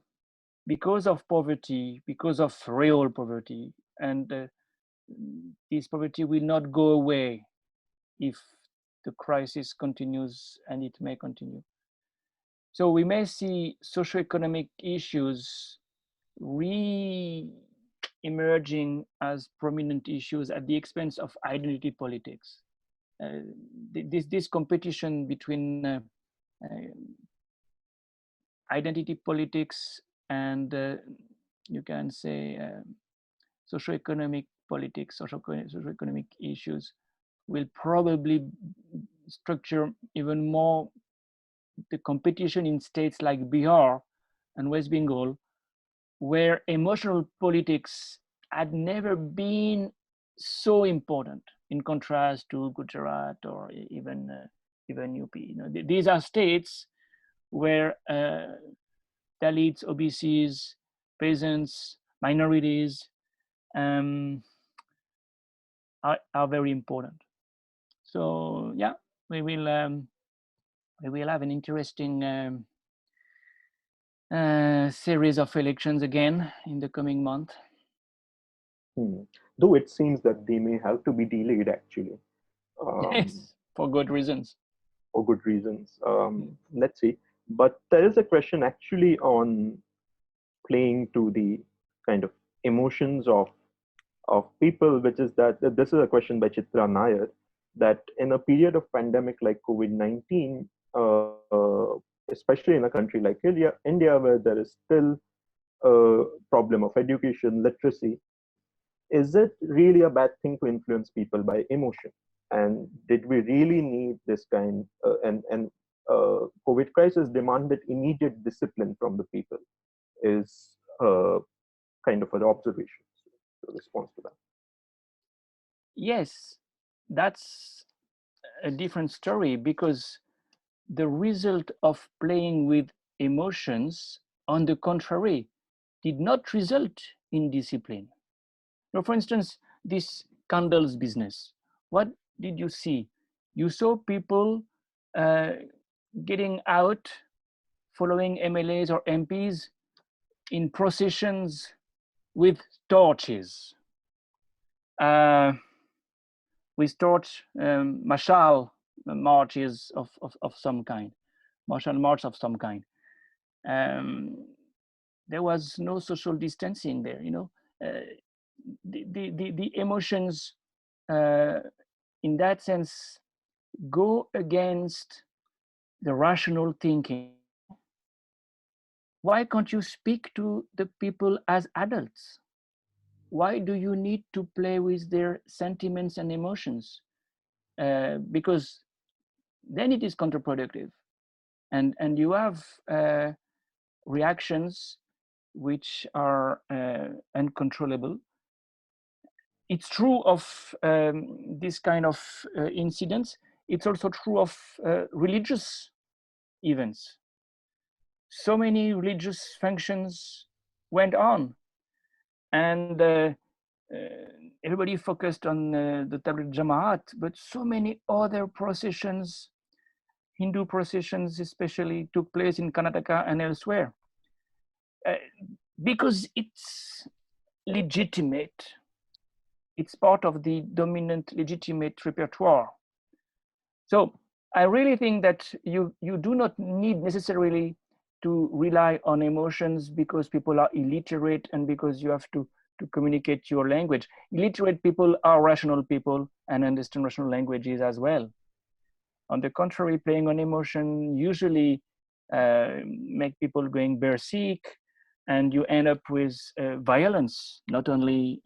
because of poverty, because of real poverty, and this poverty will not go away if the crisis continues, and it may continue. So we may see socioeconomic issues re-emerging as prominent issues at the expense of identity politics. This competition between identity politics and you can say socioeconomic politics, socioeconomic issues will probably structure even more the competition in states like Bihar and West Bengal, where emotional politics had never been so important, in contrast to Gujarat or even UP. You know, these are states where Dalits, OBCs, peasants, minorities are very important. So yeah, we will have an interesting series of elections again in the coming month. Though it seems that they may have to be delayed actually. Yes, for good reasons. For good reasons. Let's see. But there is a question actually on playing to the kind of emotions of people, which is that this is a question by Chitra Nair, that in a period of pandemic like COVID-19, especially in a country like India, where there is still a problem of education, literacy, is it really a bad thing to influence people by emotion? And did we really need this kind? COVID crisis demanded immediate discipline from the people. Is kind of an observation, a response to that. Yes, that's a different story, because the result of playing with emotions, on the contrary, did not result in discipline. Now, for instance, this candles business, what did you see? You saw people getting out, following MLAs or MPs in processions with torches. With torch mashal marches of some kind, martial march of some kind. There was no social distancing there, you know. The emotions in that sense go against the rational thinking. Why can't you speak to the people as adults? Why do you need to play with their sentiments and emotions? Because then it is counterproductive, and you have reactions which are uncontrollable. It's true of this kind of incidents. It's also true of religious events. So many religious functions went on, and everybody focused on the Tabligh Jamaat, but so many other processions, Hindu processions especially, took place in Karnataka and elsewhere. Because it's legitimate. It's part of the dominant legitimate repertoire. So I really think that you do not need necessarily to rely on emotions because people are illiterate and because you have to communicate your language. Illiterate people are rational people and understand rational languages as well. On the contrary, playing on emotion usually make people going berserk, and you end up with violence, not only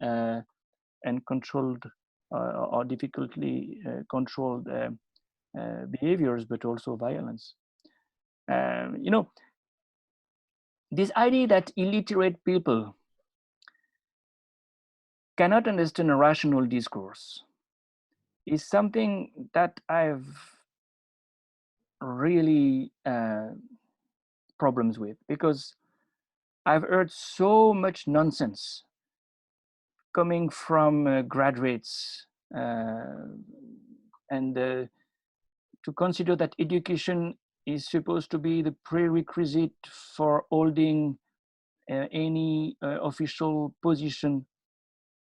uncontrolled or difficultly controlled behaviors, but also violence. You know, This idea that illiterate people cannot understand a rational discourse is something that I've really problems with, because I've heard so much nonsense coming from graduates, and to consider that education is supposed to be the prerequisite for holding any official position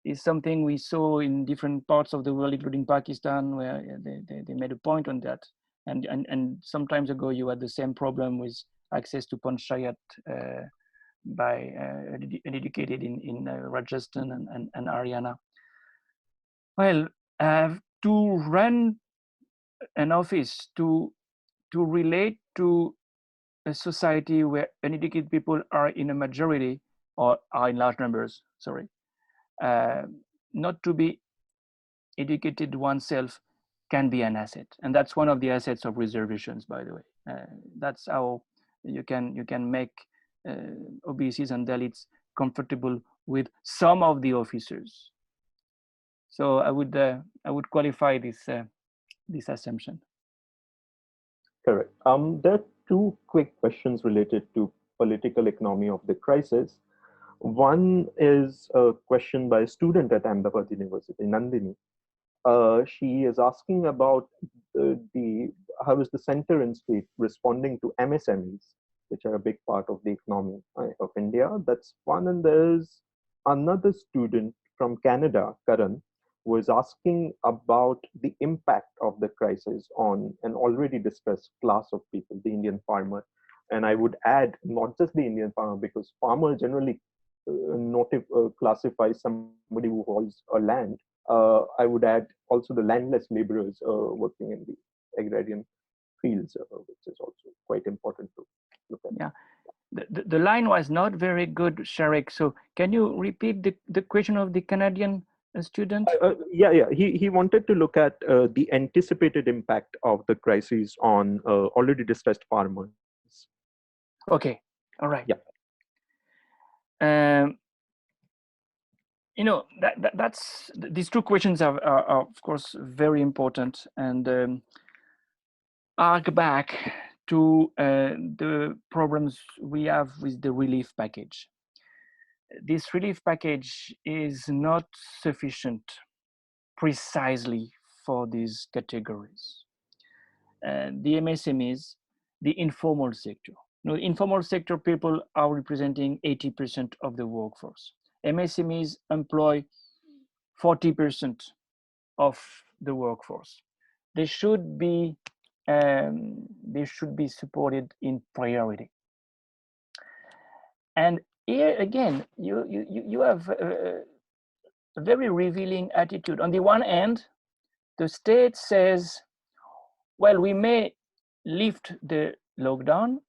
is something we saw in different parts of the world, including Pakistan, where they made a point on that. And some times ago, you had the same problem with access to panchayat by educated in Rajasthan and Haryana. Well, to run an office, to relate to a society where uneducated people are in a majority or are in large numbers, sorry, not to be educated oneself can be an asset, and that's one of the assets of reservations, by the way. That's how you can make OBCs and Dalits comfortable with some of the officers. So I would qualify this assumption. Correct. There are two quick questions related to political economy of the crisis. One is a question by a student at Ahmedabad University, Nandini. She is asking about how is the center and state responding to MSMEs, which are a big part of the economy of India. That's one. And there's another student from Canada, Karan, who is asking about the impact of the crisis on an already distressed class of people, the Indian farmer. And I would add not just the Indian farmer, because farmer generally classifies somebody who holds a land. I would add also the landless laborers working in the agrarian fields, which is also quite important to look at. Yeah, the line was not very good, Sharik. So can you repeat the question of the Canadian student? Yeah. He wanted to look at the anticipated impact of the crisis on already distressed farmers. Okay, all right. Yeah. You know, that's these two questions are of course very important, and arc back to the problems we have with the relief package. This relief package is not sufficient precisely for these categories. The MSMEs, the informal sector. You know, informal sector people are representing 80% of the workforce. MSMEs employ 40% of the workforce. They should be supported in priority. And here again, you have a very revealing attitude. On the one hand, the state says, well, we may lift the lockdown,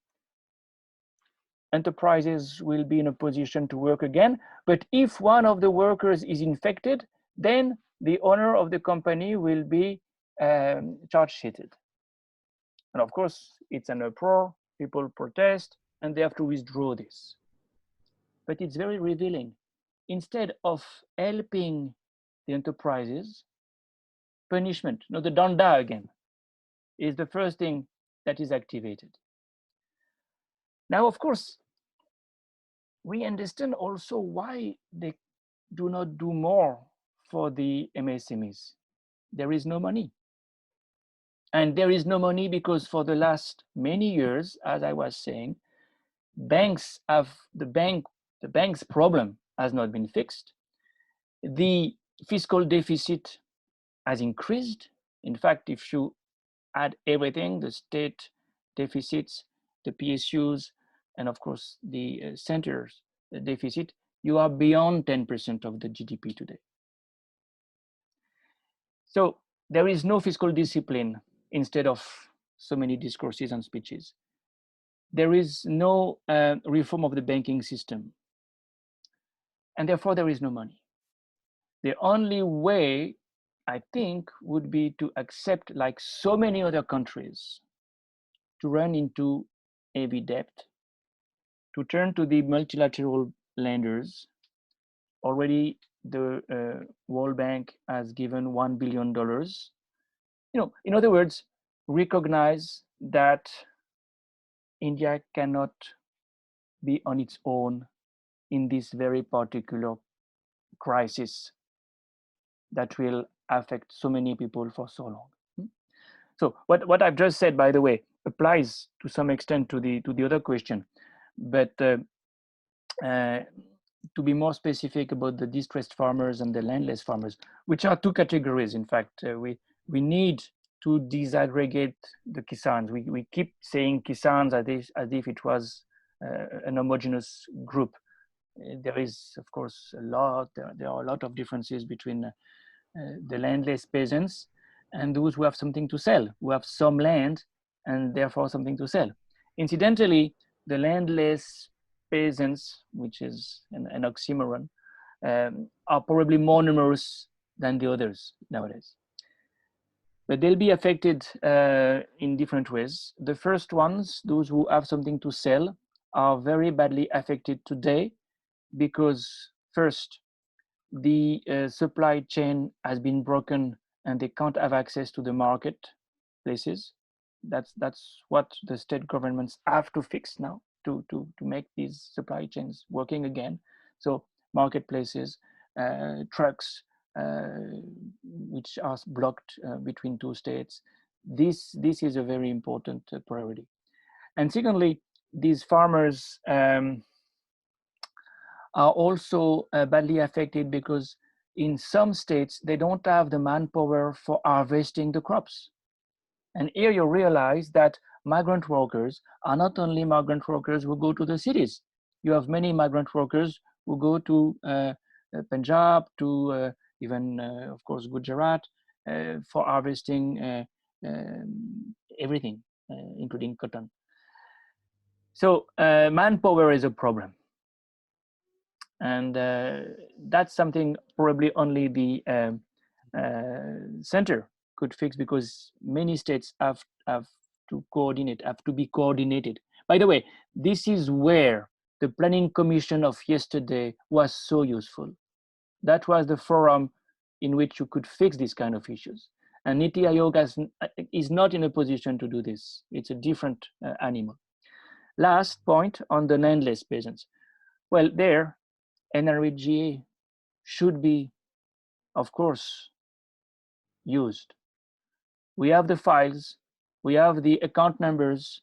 enterprises will be in a position to work again, but if one of the workers is infected, then the owner of the company will be charge sheeted. And of course, it's an uproar, people protest, and they have to withdraw this. But it's very revealing. Instead of helping the enterprises, punishment, the danda again, is the first thing that is activated. Now, of course, we understand also why they do not do more for the MSMEs. There is no money. And there is no money because for the last many years, as I was saying, the bank's problem has not been fixed. The fiscal deficit has increased. In fact, if you add everything, the state deficits, the PSUs, and of course the centers deficit, you are beyond 10% of the GDP today. So there is no fiscal discipline instead of so many discourses and speeches. There is no reform of the banking system. And therefore there is no money. The only way, I think, would be to accept, like so many other countries, to run into heavy debt, to turn to the multilateral lenders. Already the World Bank has given $1 billion. In other words, recognize that India cannot be on its own in this very particular crisis that will affect so many people for so long. So what I've just said, by the way, applies to some extent to the other question, but to be more specific about the distressed farmers and the landless farmers, which are two categories. In fact, we need to disaggregate the Kisans. We keep saying Kisans as if it was an homogeneous group. There is, of course, there are a lot of differences between the landless peasants and those who have something to sell, who have some land and therefore something to sell. Incidentally, the landless peasants, which is an oxymoron, are probably more numerous than the others nowadays. But they'll be affected in different ways. The first ones, those who have something to sell, are very badly affected today because first, the supply chain has been broken and they can't have access to the marketplaces. That's what the state governments have to fix now to make these supply chains working again. So marketplaces, trucks, which are blocked between two states. This is a very important priority. And secondly, these farmers are also badly affected because in some states, they don't have the manpower for harvesting the crops. And here you realize that migrant workers are not only migrant workers who go to the cities. You have many migrant workers who go to Punjab, to even, of course, Gujarat, for harvesting everything, including cotton. So manpower is a problem. And that's something probably only the center could fix, because many states have to coordinate, have to be coordinated. By the way, this is where the Planning Commission of yesterday was so useful. That was the forum in which you could fix these kind of issues. And Niti Aayog is not in a position to do this. It's a different animal. Last point on the landless peasants. Well, there, NREGA should be, of course, used. We have the files, we have the account numbers.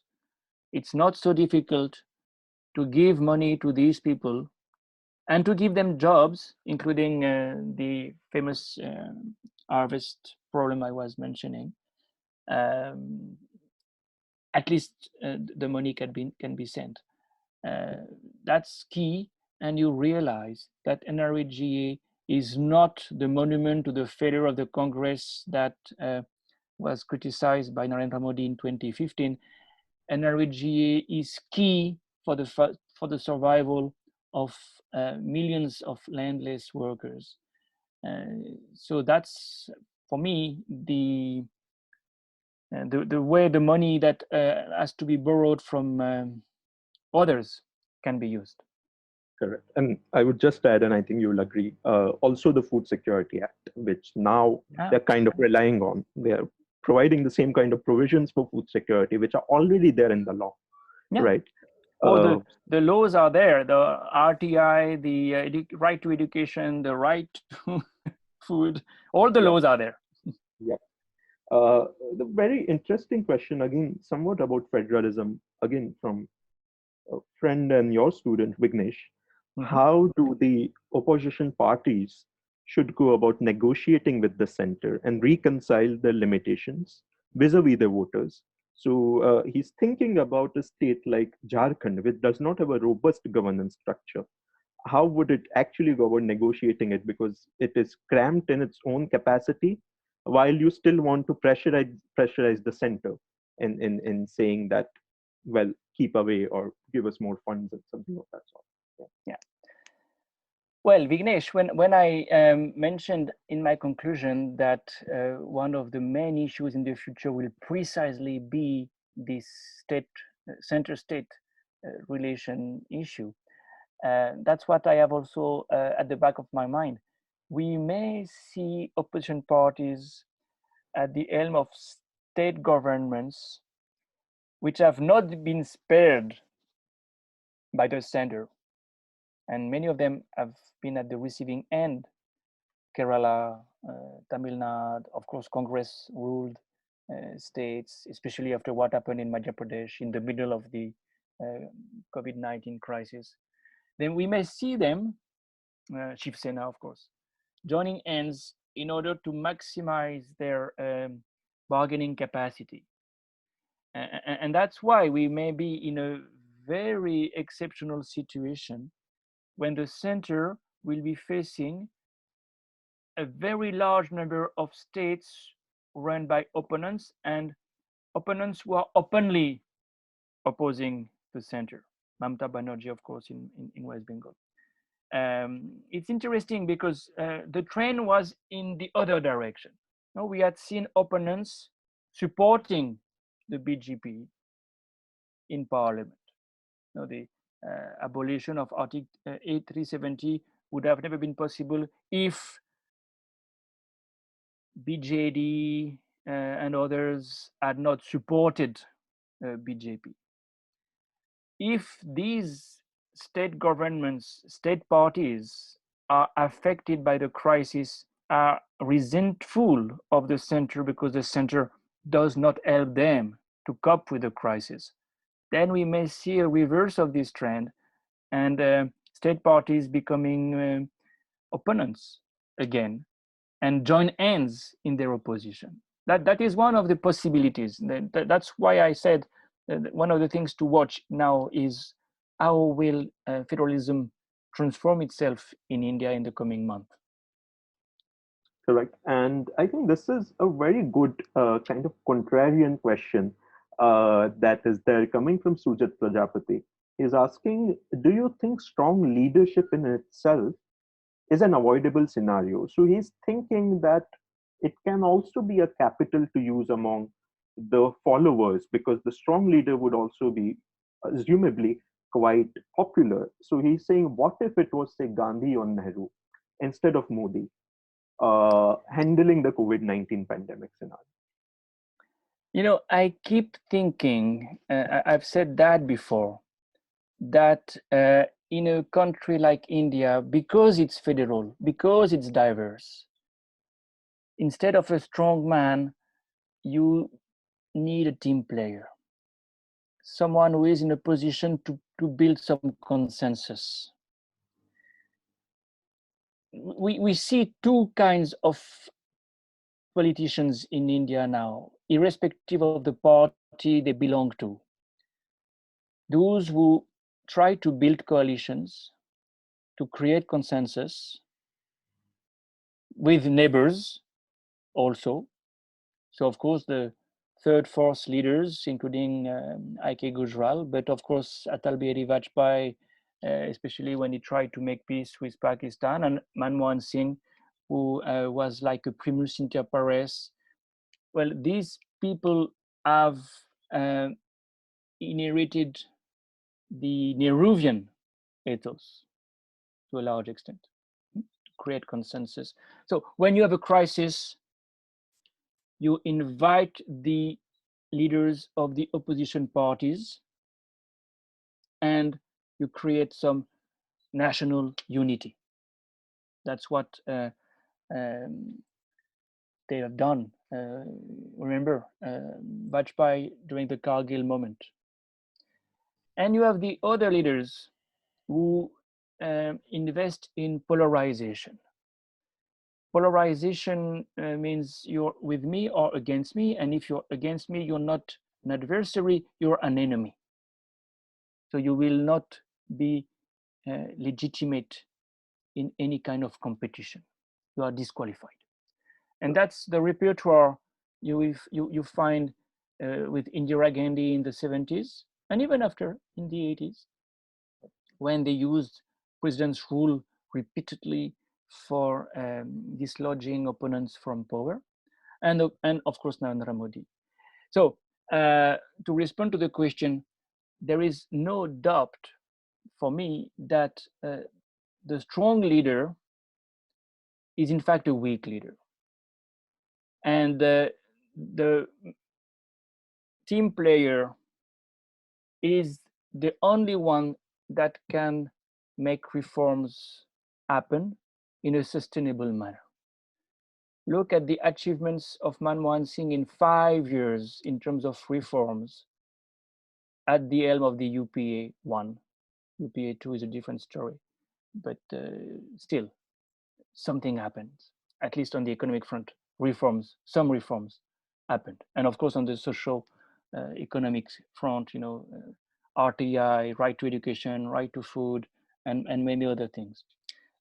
It's not so difficult to give money to these people and to give them jobs, including the famous harvest problem I was mentioning. At least the money can be sent. That's key. And you realize that NREGA is not the monument to the failure of the Congress that was criticized by Narendra Modi in 2015. NREGA is key for the survival of millions of landless workers. So that's, for me, the way the money that has to be borrowed from others can be used. Correct. And I would just add, and I think you'll agree, also the Food Security Act, which now they're kind of relying on. They're providing the same kind of provisions for food security, which are already there in the law, right? Oh, the laws are there, the RTI, the right to education, the right to food, all the laws are there. Yeah. The very interesting question, again, somewhat about federalism, again, from a friend and your student, Vignesh. How do the opposition parties should go about negotiating with the center and reconcile the limitations vis-a-vis the voters? So he's thinking about a state like Jharkhand, which does not have a robust governance structure. How would it actually go about negotiating it? Because it is cramped in its own capacity, while you still want to pressurize the center in saying that, well, keep away or give us more funds and something of that sort. Yeah. Well, Vignesh, when I mentioned in my conclusion that one of the main issues in the future will precisely be this center state relation issue. That's what I have also at the back of my mind. We may see opposition parties at the helm of state governments which have not been spared by the center. And many of them have been at the receiving end. Kerala, Tamil Nadu, of course, Congress ruled states, especially after what happened in Madhya Pradesh in the middle of the COVID-19 crisis. Then we may see them, Shiv Sena, of course, joining hands in order to maximize their bargaining capacity. And that's why we may be in a very exceptional situation when the center will be facing a very large number of states run by opponents and opponents who are openly opposing the center. Mamata Banerjee, of course, in West Bengal. It's interesting because the trend was in the other direction. No, we had seen opponents supporting the BJP in parliament. No, the abolition of Article 8370 would have never been possible if BJD and others had not supported BJP. If these state governments, state parties are affected by the crisis, are resentful of the center because the center does not help them to cope with the crisis, then we may see a reverse of this trend and state parties becoming opponents again and join hands in their opposition. That is one of the possibilities. That's why I said one of the things to watch now is how will federalism transform itself in India in the coming month. Correct. And I think this is a very good kind of contrarian question that is there coming from Sujat Prajapati. He's asking, do you think strong leadership in itself is an avoidable scenario? So he's thinking that it can also be a capital to use among the followers because the strong leader would also be presumably quite popular. So he's saying, what if it was, say, Gandhi or Nehru instead of Modi handling the COVID-19 pandemic scenario? You know, I keep thinking, I've said that before, that in a country like India, because it's federal, because it's diverse, instead of a strong man, you need a team player, someone who is in a position to build some consensus. We see two kinds of politicians in India now, irrespective of the party they belong to. Those who try to build coalitions, to create consensus with neighbors also. So of course the third, fourth leaders, including I.K. Gujral, but of course Atal Bihari Vajpayee, especially when he tried to make peace with Pakistan, and Manmohan Singh, who was like a primus inter pares. Well, these people have inherited the Nehruvian ethos to a large extent, to create consensus. So when you have a crisis, you invite the leaders of the opposition parties and you create some national unity. That's what they have done. Remember, Vajpayee during the Kargil moment. And you have the other leaders who invest in polarization. Polarization means you're with me or against me, and if you're against me, you're not an adversary, you're an enemy. So you will not be legitimate in any kind of competition. You are disqualified. And that's the repertoire you find with Indira Gandhi in the 70s, and even after in the 80s, when they used president's rule repeatedly for dislodging opponents from power, and of course Narendra Modi. So to respond to the question, there is no doubt for me that the strong leader is in fact a weak leader. And the team player is the only one that can make reforms happen in a sustainable manner. Look at the achievements of Manmohan Singh in 5 years in terms of reforms at the helm of the UPA 1. UPA 2 is a different story, but still, something happens, at least on the economic front. Reforms, some reforms happened. And of course, on the social economic front, RTI, right to education, right to food, and many other things.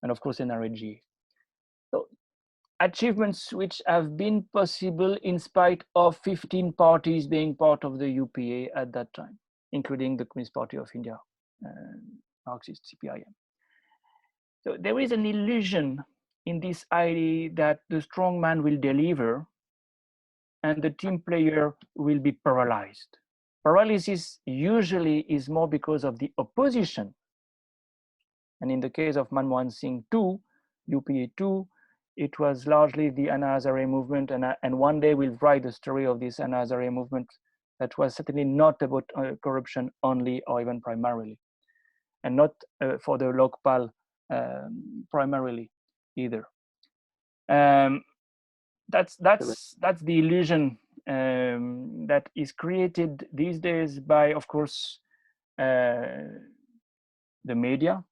And of course, NRG. So achievements which have been possible in spite of 15 parties being part of the UPA at that time, including the Communist Party of India, Marxist CPIM. So there is an illusion in this idea that the strong man will deliver and the team player will be paralyzed. Paralysis usually is more because of the opposition. And in the case of Manmohan Singh 2, UPA 2, it was largely the Anna Hazare movement, and one day we'll write the story of this Anna Hazare movement that was certainly not about corruption only or even primarily, and not for the Lokpal primarily either. That's the illusion that is created these days by, of course, the media.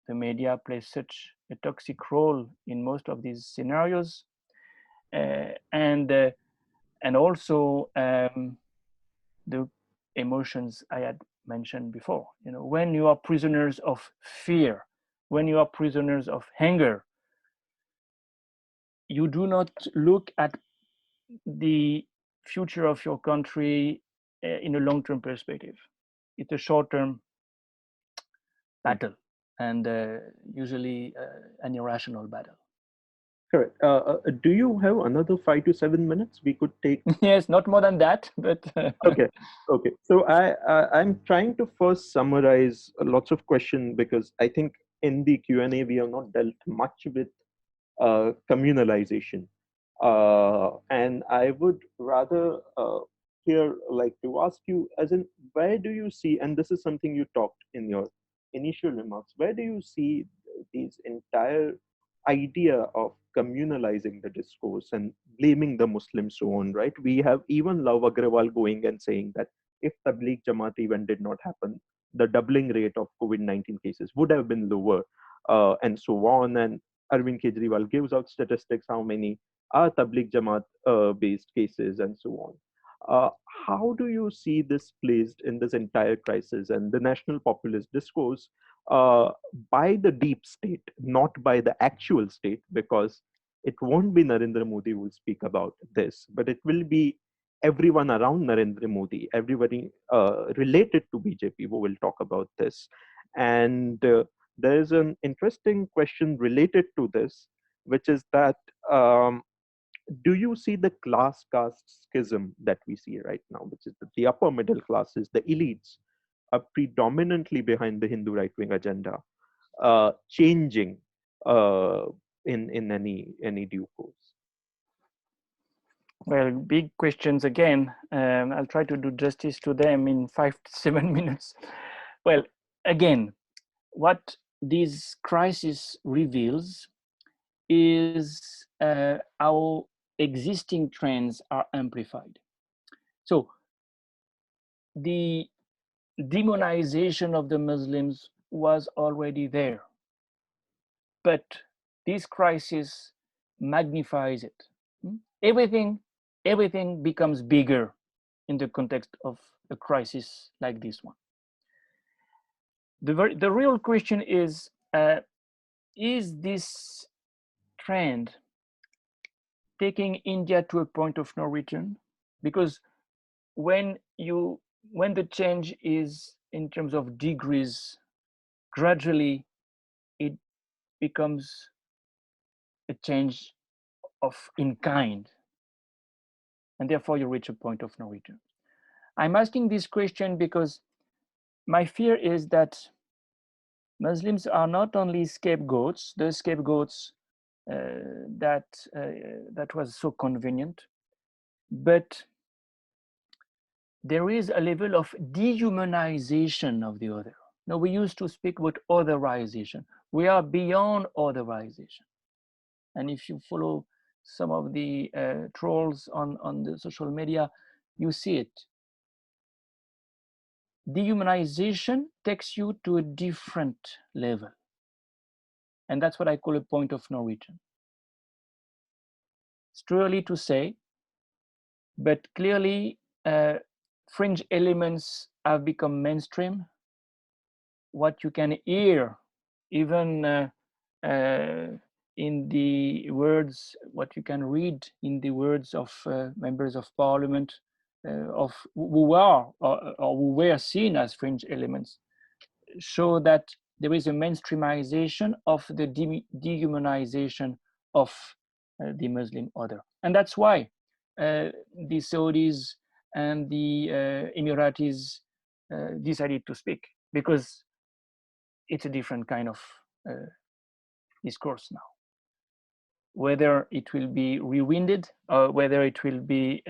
The media plays such a toxic role in most of these scenarios, and also the emotions I had mentioned before. When you are prisoners of fear, when you are prisoners of anger, you do not look at the future of your country in a long-term perspective. It's a short-term battle, and usually an irrational battle. Correct. Do you have another 5 to 7 minutes we could take? Yes, not more than that, but Okay. So I'm trying to first summarize lots of questions, because I think in the Q&A we have not dealt much with communalization, and I would rather here like to ask you, as in, where do you see, and this is something you talked in your initial remarks, where do you see these entire idea of communalizing the discourse and blaming the Muslims so on, right? We have even Love Agrawal going and saying that if Tabligh Jamaat event did not happen, the doubling rate of COVID-19 cases would have been lower, and so on. And Arvind Kejriwal gives out statistics how many are Tabligh Jamaat based cases and so on. How do you see this placed in this entire crisis and the national populist discourse uh, by the deep state, not by the actual state? Because it won't be Narendra Modi who will speak about this, but it will be everyone around Narendra Modi, everybody related to BJP who will talk about this. And there is an interesting question related to this, which is that do you see the class caste schism that we see right now, which is that the upper middle classes, the elites, are predominantly behind the Hindu right wing agenda, changing uh, in any due course? well, big questions again. I'll try to do justice to them in 5 to 7 minutes. Well, again, what this crisis reveals is how existing trends are amplified. So the demonization of the Muslims was already there, but this crisis magnifies it. Everything becomes bigger in the context of a crisis like this one. The real question is this trend taking India to a point of no return? Because when the change is in terms of degrees, gradually it becomes a change of in kind, and therefore you reach a point of no return. I'm asking this question because my fear is that Muslims are not only scapegoats, the scapegoats that was so convenient, but there is a level of dehumanization of the other. Now, we used to speak about otherization. We are beyond otherization. And if you follow some of the trolls on the social media, you see it. Dehumanization takes you to a different level. And that's what I call a point of no return. It's too early to say, but clearly fringe elements have become mainstream. What you can hear, even in the words, what you can read in the words of members of parliament of who are or who were seen as fringe elements, show that there is a mainstreamization of the dehumanization of the Muslim other. And that's why the Saudis and the Emiratis decided to speak, because it's a different kind of discourse now. Whether it will be rewinded or whether it will be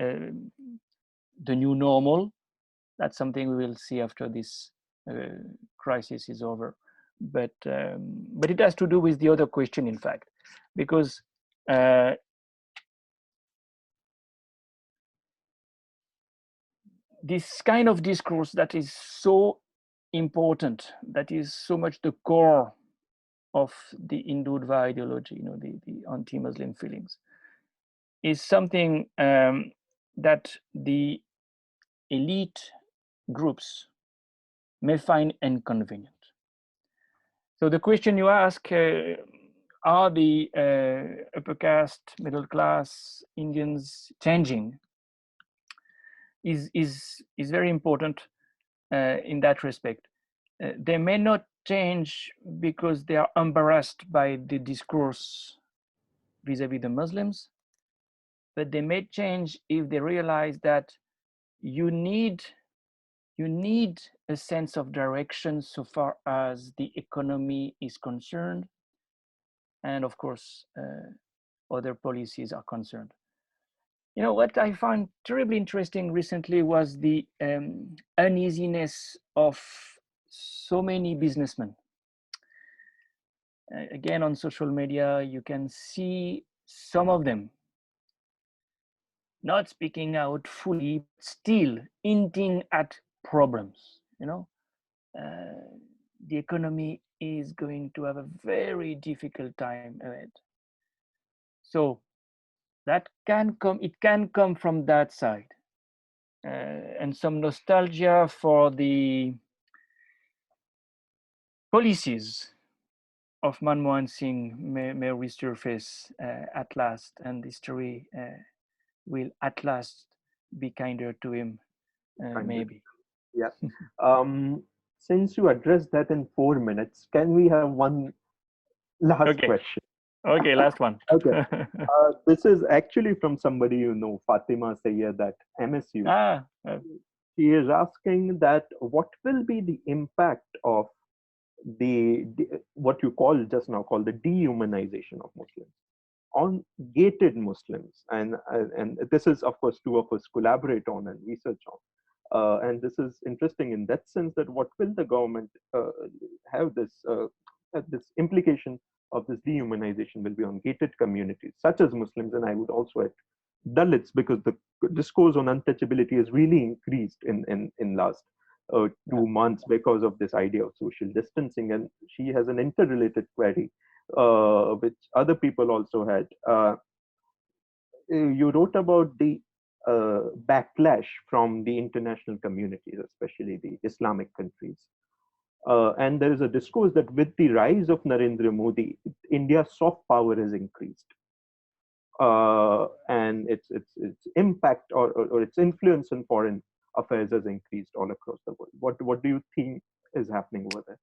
the new normal, that's something we will see after this crisis is over. But it has to do with the other question, in fact, because this kind of discourse that is so important, that is so much the core of the Hindutva ideology, you know, the anti-Muslim feelings, is something that the elite groups may find inconvenient. So the question you ask, are the upper caste, middle class Indians changing, is very important in that respect. They may not change because they are embarrassed by the discourse vis-a-vis the Muslims, but they may change if they realize that you need a sense of direction so far as the economy is concerned, and of course other policies are concerned. You know, what I found terribly interesting recently was the uneasiness of so many businessmen. Again, on social media, you can see some of them not speaking out fully, still hinting at problems. You know, the economy is going to have a very difficult time ahead. So that can come, it can come from that side. And some nostalgia for the policies of Manmohan Singh may resurface at last, and history will at last be kinder to him, maybe. Yeah. Since you addressed that in 4 minutes, can we have one last Okay. question? Okay, last one. Okay. This is actually from somebody you know, Fatima Sayyed at MSU. She is asking that what will be the impact of the what you call just now called the dehumanization of Muslims on gated Muslims, and this is of course two of us collaborate on and research on, and this is interesting in that sense that what will the government have this implication of this dehumanization will be on gated communities such as Muslims, and I would also add Dalits, because the discourse on untouchability has really increased in last 2 months because of this idea of social distancing. And she has an interrelated query, which other people also had. You wrote about the backlash from the international communities, especially the Islamic countries. And there is a discourse that with the rise of Narendra Modi, India's soft power has increased. And its impact or its influence in foreign affairs has increased all across the world. What do you think is happening over there?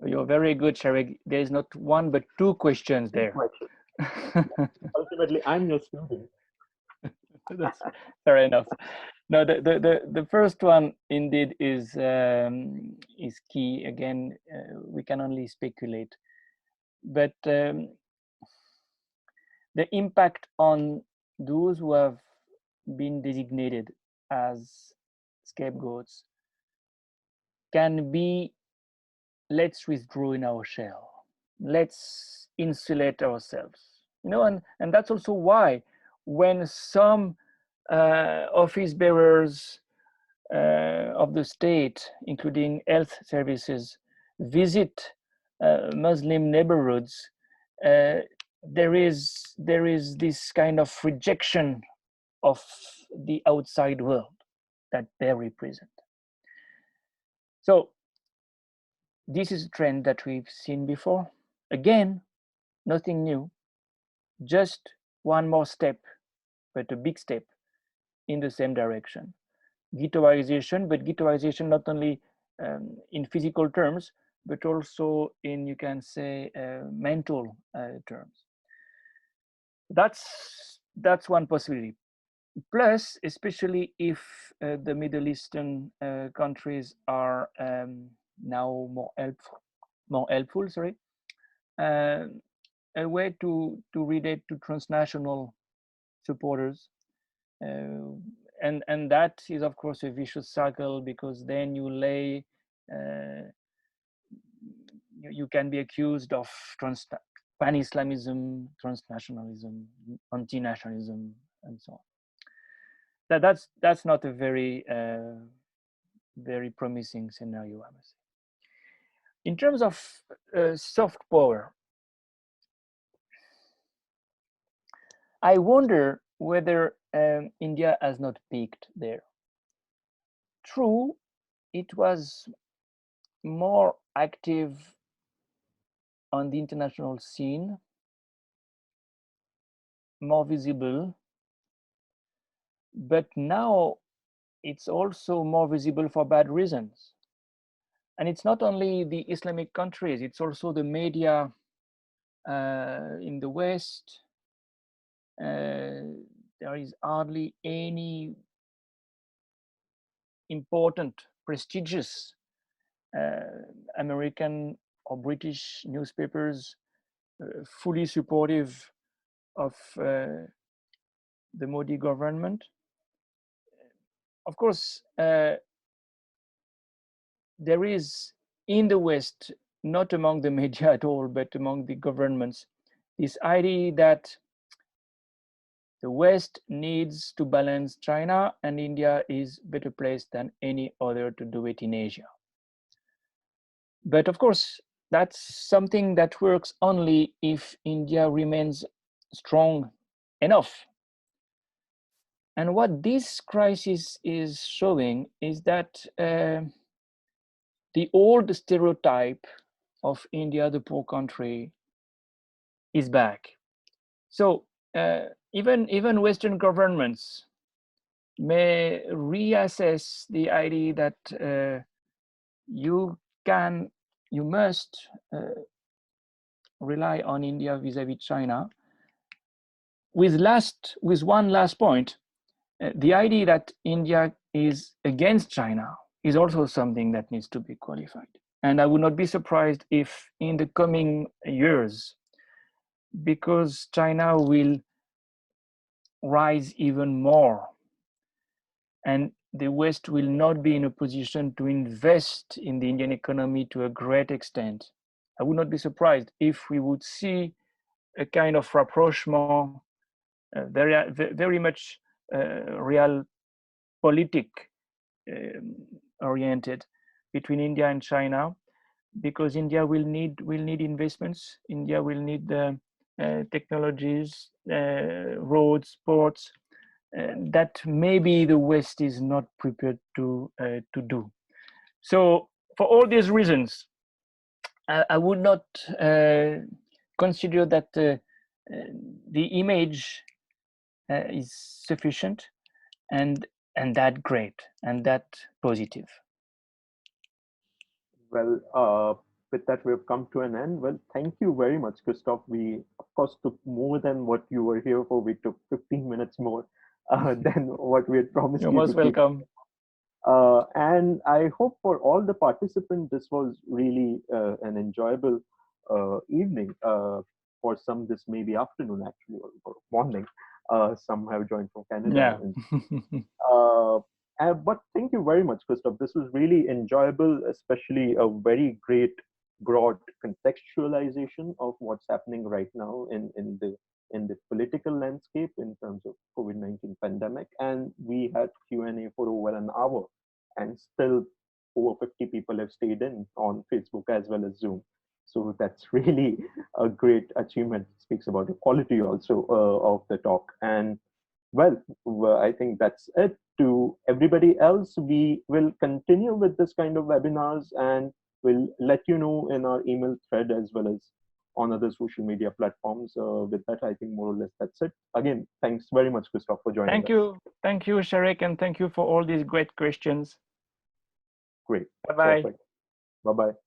You're very good, Sharik. There is not one but two questions there. Ultimately, I'm your student. That's fair enough. No, the first one indeed is key. Again, we can only speculate, but the impact on those who have been designated as scapegoats can be, let's withdraw in our shell, let's insulate ourselves, and that's also why when some office bearers of the state, including health services, visit Muslim neighborhoods, uh, there is this kind of rejection of the outside world that they represent. So this is a trend that we've seen before. Again, nothing new, just one more step, but a big step in the same direction. Ghettoization, but ghettoization not only in physical terms, but also in, you can say, mental terms. That's one possibility. Plus, especially if the Middle Eastern countries are now more helpful, sorry, uh, a way to relate to transnational supporters, and that is of course a vicious cycle, because then you lay you can be accused of pan-Islamism, transnationalism, anti-nationalism, and so on. That's not a very promising scenario, I must say. In terms of soft power, I wonder whether India has not peaked there. True, it was more active on the international scene, more visible, but now it's also more visible for bad reasons. And it's not only the Islamic countries, it's also the media in the West. There is hardly any important, prestigious American or British newspapers fully supportive of the Modi government. Of course, there is in the West, not among the media at all, but among the governments, this idea that the West needs to balance China and India is better placed than any other to do it in Asia. But of course, that's something that works only if India remains strong enough. And what this crisis is showing is that the old stereotype of India, the poor country, is back. So even Western governments may reassess the idea that you must rely on India vis-a-vis China. With one last point, the idea that India is against China is also something that needs to be qualified. And I would not be surprised if in the coming years, because China will rise even more and the West will not be in a position to invest in the Indian economy to a great extent, I would not be surprised if we would see a kind of rapprochement, very much realpolitik oriented between India and China, because India will need investments. India will need technologies, roads, ports, that maybe the West is not prepared to do. So for all these reasons, I would not consider that the image is sufficient and that great and that positive. Well, with that, we've come to an end. Well, thank you very much, Christophe. We, of course, took more than what you were here for. We took 15 minutes more. than what we had promised You're you most to keep. welcome. And I hope for all the participants, this was really an enjoyable evening. For some, this may be afternoon actually, or morning. Some have joined from Canada. Yeah. Uh, but thank you very much, Christophe. This was really enjoyable, especially a very great broad contextualization of what's happening right now in the political landscape in terms of COVID-19 pandemic. And we had Q&A for over an hour, and still over 50 people have stayed in on Facebook as well as Zoom. So that's really a great achievement. It speaks about the quality also of the talk. And well, I think that's it. To everybody else, we will continue with this kind of webinars, and we'll let you know in our email thread as well as on other social media platforms. With that, I think more or less that's it. Again, thanks very much, Christophe, for joining Thank us. you. Thank you, Sharik, and thank you for all these great questions. Great. Bye-bye. Perfect. Bye-bye.